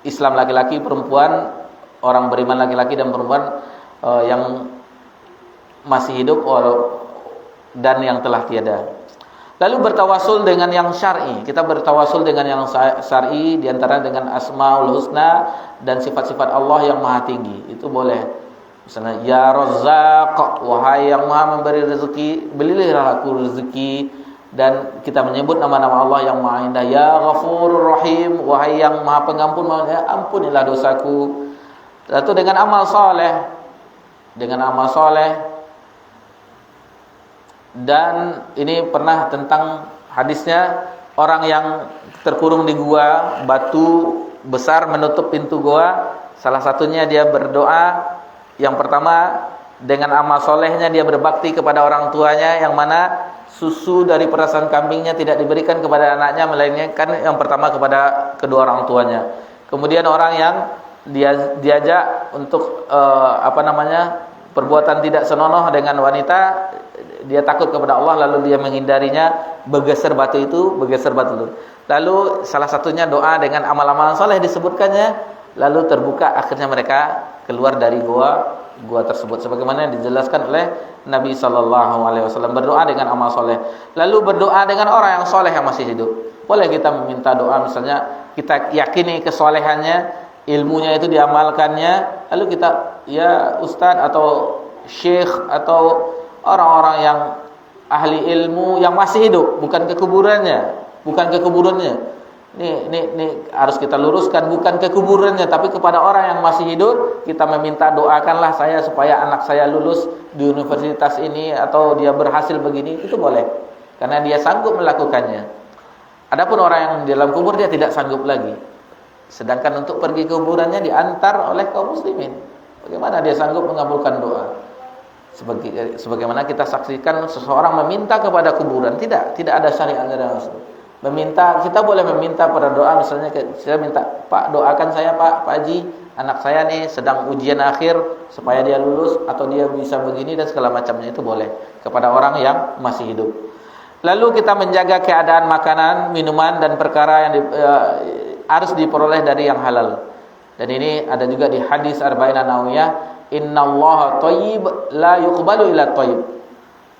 Islam laki-laki, perempuan, orang beriman laki-laki dan perempuan yang masih hidup dan yang telah tiada. Lalu bertawasul dengan yang syar'i. Kita bertawasul dengan yang syar'i, di antara dengan Asmaul Husna dan sifat-sifat Allah yang maha tinggi. Itu boleh. Misalnya, ya Razzaq, wahai yang maha memberi rezeki, berilah aku rezeki. Dan kita menyebut nama-nama Allah yang maha indah. Ya Ghafurur Rahim, wahai yang maha pengampun, ampunilah dosaku. Lalu dengan amal soleh, dan ini pernah tentang hadisnya orang yang terkurung di gua, batu besar menutup pintu gua. Salah satunya dia berdoa. Yang pertama dengan amal solehnya dia berbakti kepada orang tuanya, yang mana susu dari perasan kambingnya tidak diberikan kepada anaknya, melainkan yang pertama kepada kedua orang tuanya. Kemudian orang yang dia diajak untuk perbuatan tidak senonoh dengan wanita, dia takut kepada Allah lalu dia menghindarinya, bergeser batu itu. Lalu salah satunya doa dengan amal-amal soleh disebutkannya, lalu terbuka akhirnya mereka keluar dari gua tersebut, sebagaimana dijelaskan oleh Nabi sallallahu alaihi wasallam. Berdoa dengan amal soleh. Lalu berdoa dengan orang yang soleh yang masih hidup. Boleh kita meminta doa, misalnya kita yakini kesolehannya, ilmunya itu diamalkannya, lalu kita, ya ustadz atau syekh atau orang-orang yang ahli ilmu yang masih hidup, bukan kekuburannya. Ini harus kita luruskan, bukan ke kuburannya, tapi kepada orang yang masih hidup kita meminta, doakanlah saya supaya anak saya lulus di universitas ini atau dia berhasil begini. Itu boleh, karena dia sanggup melakukannya. Adapun orang yang di dalam kubur dia tidak sanggup lagi, sedangkan untuk pergi ke kuburannya diantar oleh kaum muslimin. Bagaimana dia sanggup mengabulkan doa? Sebagaimana kita saksikan seseorang meminta kepada kuburan, tidak ada syariat dari Rasul. Kita boleh meminta pada doa, misalnya saya minta, Pak doakan saya Pak Haji, anak saya nih sedang ujian akhir supaya dia lulus atau dia bisa begini dan segala macamnya, itu boleh kepada orang yang masih hidup. Lalu kita menjaga keadaan makanan, minuman dan perkara harus diperoleh dari yang halal. Dan ini ada juga di hadis Arba'in An-Nawawiyah, innallaha thayyib la yuqbalu illa thayyib.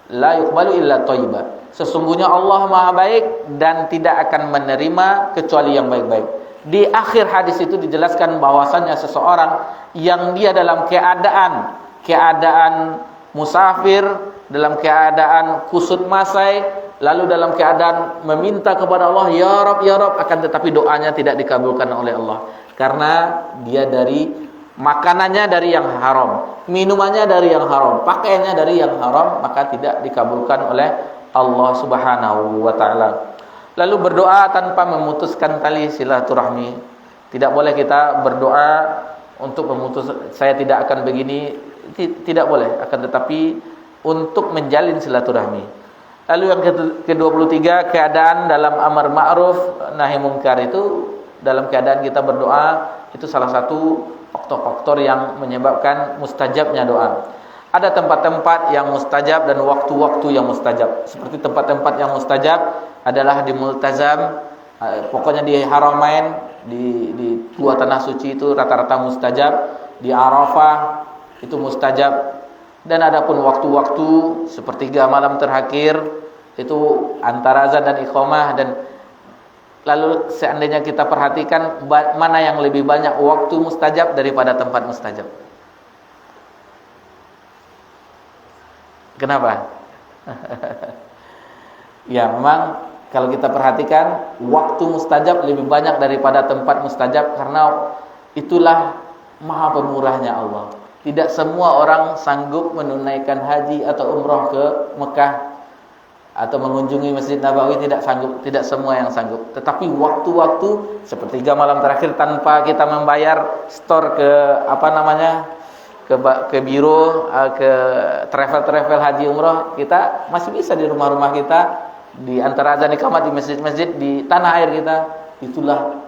La yuqbalu illa thayyiba. Sesungguhnya Allah Maha baik dan tidak akan menerima kecuali yang baik-baik. Di akhir hadis itu dijelaskan bahwasannya seseorang yang dia dalam keadaan musafir, dalam keadaan kusut masai, lalu dalam keadaan meminta kepada Allah, ya Rabb, akan tetapi doanya tidak dikabulkan oleh Allah. Karena dia dari makanannya dari yang haram, minumannya dari yang haram, pakaiannya dari yang haram, maka tidak dikabulkan oleh Allah Subhanahu wa taala. Lalu berdoa tanpa memutuskan tali silaturahmi. Tidak boleh kita berdoa untuk memutus, saya tidak akan begini, tidak boleh, akan tetapi untuk menjalin silaturahmi. Lalu yang ke-23, keadaan dalam amar ma'ruf nahi munkar itu, dalam keadaan kita berdoa, itu salah satu faktor-faktor yang menyebabkan mustajabnya doa. Ada tempat-tempat yang mustajab dan waktu-waktu yang mustajab. Seperti tempat-tempat yang mustajab adalah di multazam, pokoknya di haramain, di dua tanah suci itu rata-rata mustajab. Di Arafah itu mustajab. Dan adapun waktu-waktu sepertiga malam terakhir itu antara azan dan iqamah. Dan lalu seandainya kita perhatikan mana yang lebih banyak waktu mustajab daripada tempat mustajab. Kenapa? Ya memang kalau kita perhatikan waktu mustajab lebih banyak daripada tempat mustajab, karena itulah maha pemurahnya Allah. Tidak semua orang sanggup menunaikan haji atau umrah ke Mekah atau mengunjungi Masjid Nabawi, tidak sanggup, tidak semua yang sanggup. Tetapi waktu-waktu sepertiga malam terakhir tanpa kita membayar store ke ke biro, ke travel haji umrah, kita masih bisa di rumah-rumah kita, di antara azan iqamah di masjid-masjid di tanah air kita. Itulah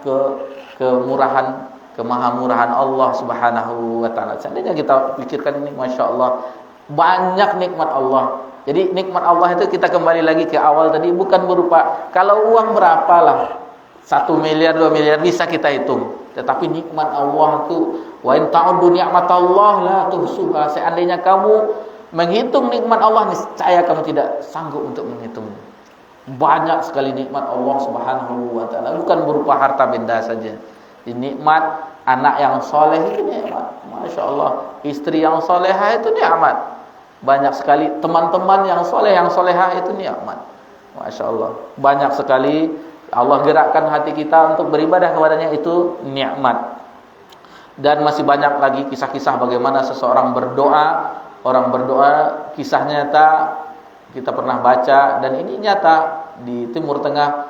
kemurahan, kemahamurahan Allah Subhanahu wa taala. Seandainya kita pikirkan ini, Masya Allah, banyak nikmat Allah. Jadi nikmat Allah itu, kita kembali lagi ke awal tadi, bukan berupa kalau uang berapalah, 1 miliar 2 miliar bisa kita hitung. Tetapi nikmat Allah itu, wa in ta'uddu ni'matallah la tuhsuha. Seandainya kamu menghitung nikmat Allah, niscaya kamu tidak sanggup untuk menghitungnya. Banyak sekali nikmat Allah Subhanahu wa taala, bukan berupa harta benda saja. Nikmat anak yang soleh itu nikmat, Masya Allah. Istri yang solehah itu nikmat. Banyak sekali teman-teman yang soleh, yang solehah itu nikmat, Masya Allah. Banyak sekali Allah gerakkan hati kita untuk beribadah kepadanya, itu nikmat. Dan masih banyak lagi kisah-kisah bagaimana seseorang berdoa, orang berdoa, kisah nyata kita pernah baca, dan ini nyata di Timur Tengah.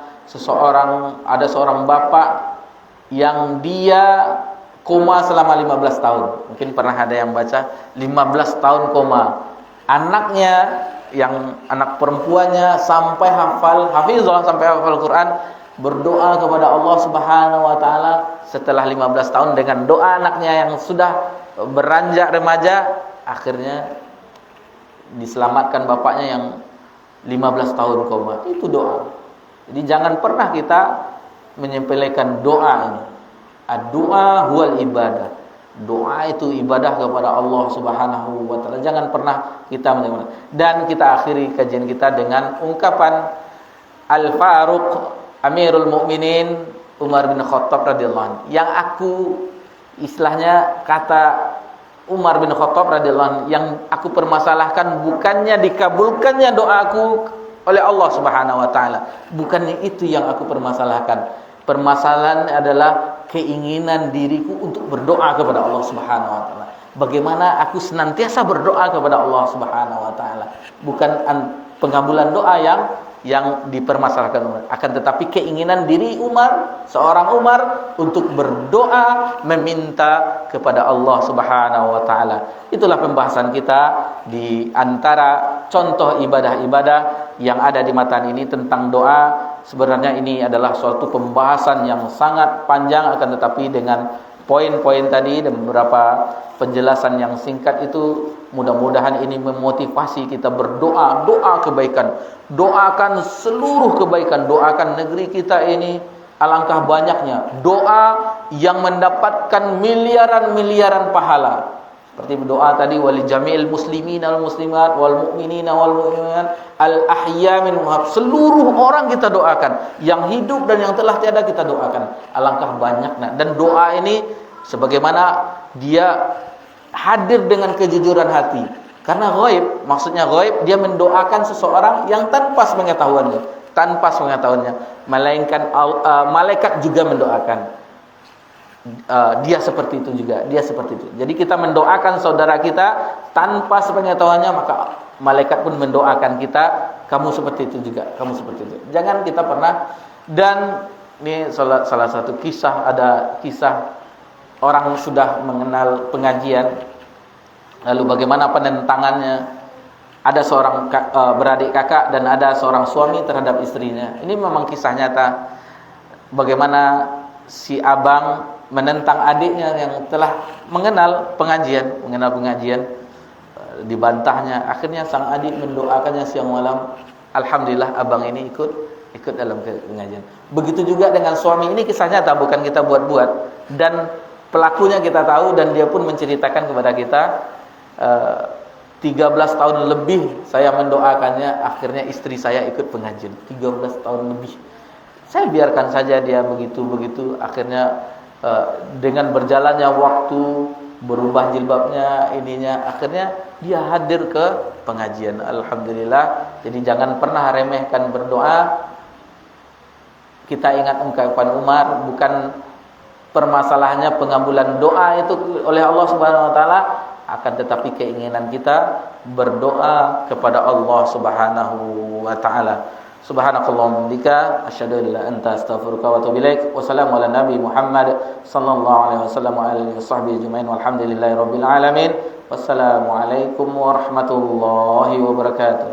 Ada seorang bapak yang dia koma selama 15 tahun. Mungkin pernah ada yang baca, 15 tahun koma. Anaknya, yang anak perempuannya sampai hafizah, sampai hafal Quran, berdoa kepada Allah Subhanahu wa taala setelah 15 tahun dengan doa anaknya yang sudah beranjak remaja, akhirnya diselamatkan bapaknya yang 15 tahun koma. Itu doa. Jadi jangan pernah kita menyepelekan doa ini. Ad-du'a huwal ibadah. Doa itu ibadah kepada Allah Subhanahu wa taala. Jangan pernah kita menyepelekan. Dan kita akhiri kajian kita dengan ungkapan Al-Faruq Amirul Mukminin Umar bin Khattab radhiyallahu anhu. Yang istilahnya kata Umar bin Khattab radhiyallahu anhu, yang aku permasalahkan bukannya dikabulkannya doaku oleh Allah Subhanahu wa taala. Bukannya itu yang aku permasalahkan. Permasalahan adalah keinginan diriku untuk berdoa kepada Allah Subhanahu wa taala. Bagaimana aku senantiasa berdoa kepada Allah Subhanahu wa taala. Bukan pengabulan doa yang dipermasalahkan, akan tetapi keinginan diri seorang Umar untuk berdoa meminta kepada Allah Subhanahu wa taala. Itulah pembahasan kita di antara contoh ibadah-ibadah yang ada di matan ini tentang doa. Sebenarnya ini adalah suatu pembahasan yang sangat panjang, akan tetapi dengan poin-poin tadi dan beberapa penjelasan yang singkat itu, mudah-mudahan ini memotivasi kita doa kebaikan. Doakan seluruh kebaikan, doakan negeri kita ini alangkah banyaknya doa yang mendapatkan miliaran-miliaran pahala. Seperti doa tadi, wali jami'il muslimin wal muslimat wal mu'minina wal mu'minat al ahya min muhab. Seluruh orang kita doakan, yang hidup dan yang telah tiada kita doakan. Alangkah banyaknya. Dan doa ini sebagaimana dia hadir dengan kejujuran hati. Karena ghaib, maksudnya ghaib, dia mendoakan seseorang yang tanpa pengetahuannya, melainkan malaikat juga mendoakan. Dia seperti itu juga, dia seperti itu. Jadi kita mendoakan saudara kita tanpa sepengetahuannya, maka malaikat pun mendoakan kita, kamu seperti itu juga, kamu seperti itu. Jangan kita pernah. Dan ini salah satu kisah, ada kisah orang sudah mengenal pengajian, lalu bagaimana penentangannya. Ada seorang beradik kakak dan ada seorang suami terhadap istrinya. Ini memang kisah nyata, bagaimana si abang menentang adiknya yang telah mengenal pengajian, dibantahnya. Akhirnya sang adik mendoakannya siang malam. Alhamdulillah abang ini ikut dalam pengajian. Begitu juga dengan suami. Ini kisah nyata, bukan kita buat-buat. Dan pelakunya kita tahu, dan dia pun menceritakan kepada kita, 13 tahun lebih saya mendoakannya, akhirnya istri saya ikut pengajian. 13 tahun lebih. Saya biarkan saja dia begitu, akhirnya dengan berjalannya waktu, berubah jilbabnya, akhirnya dia hadir ke pengajian. Alhamdulillah. Jadi jangan pernah remehkan berdoa. Kita ingat ungkapan Umar, bukan permasalahannya pengabulan doa itu oleh Allah Subhanahu wa taala, akan tetapi keinginan kita berdoa kepada Allah Subhanahu wa taala. Subhanakallahumma bika asyhadu an la ilaha illa anta astaghfiruka wa atubu ilaik. Wassalamu ala nabi Muhammad sallallahu alaihi wasallam wa alihi washabbihi ajmain walhamdulillahi rabbil alamin. Wassalamu alaikum warahmatullahi wabarakatuh.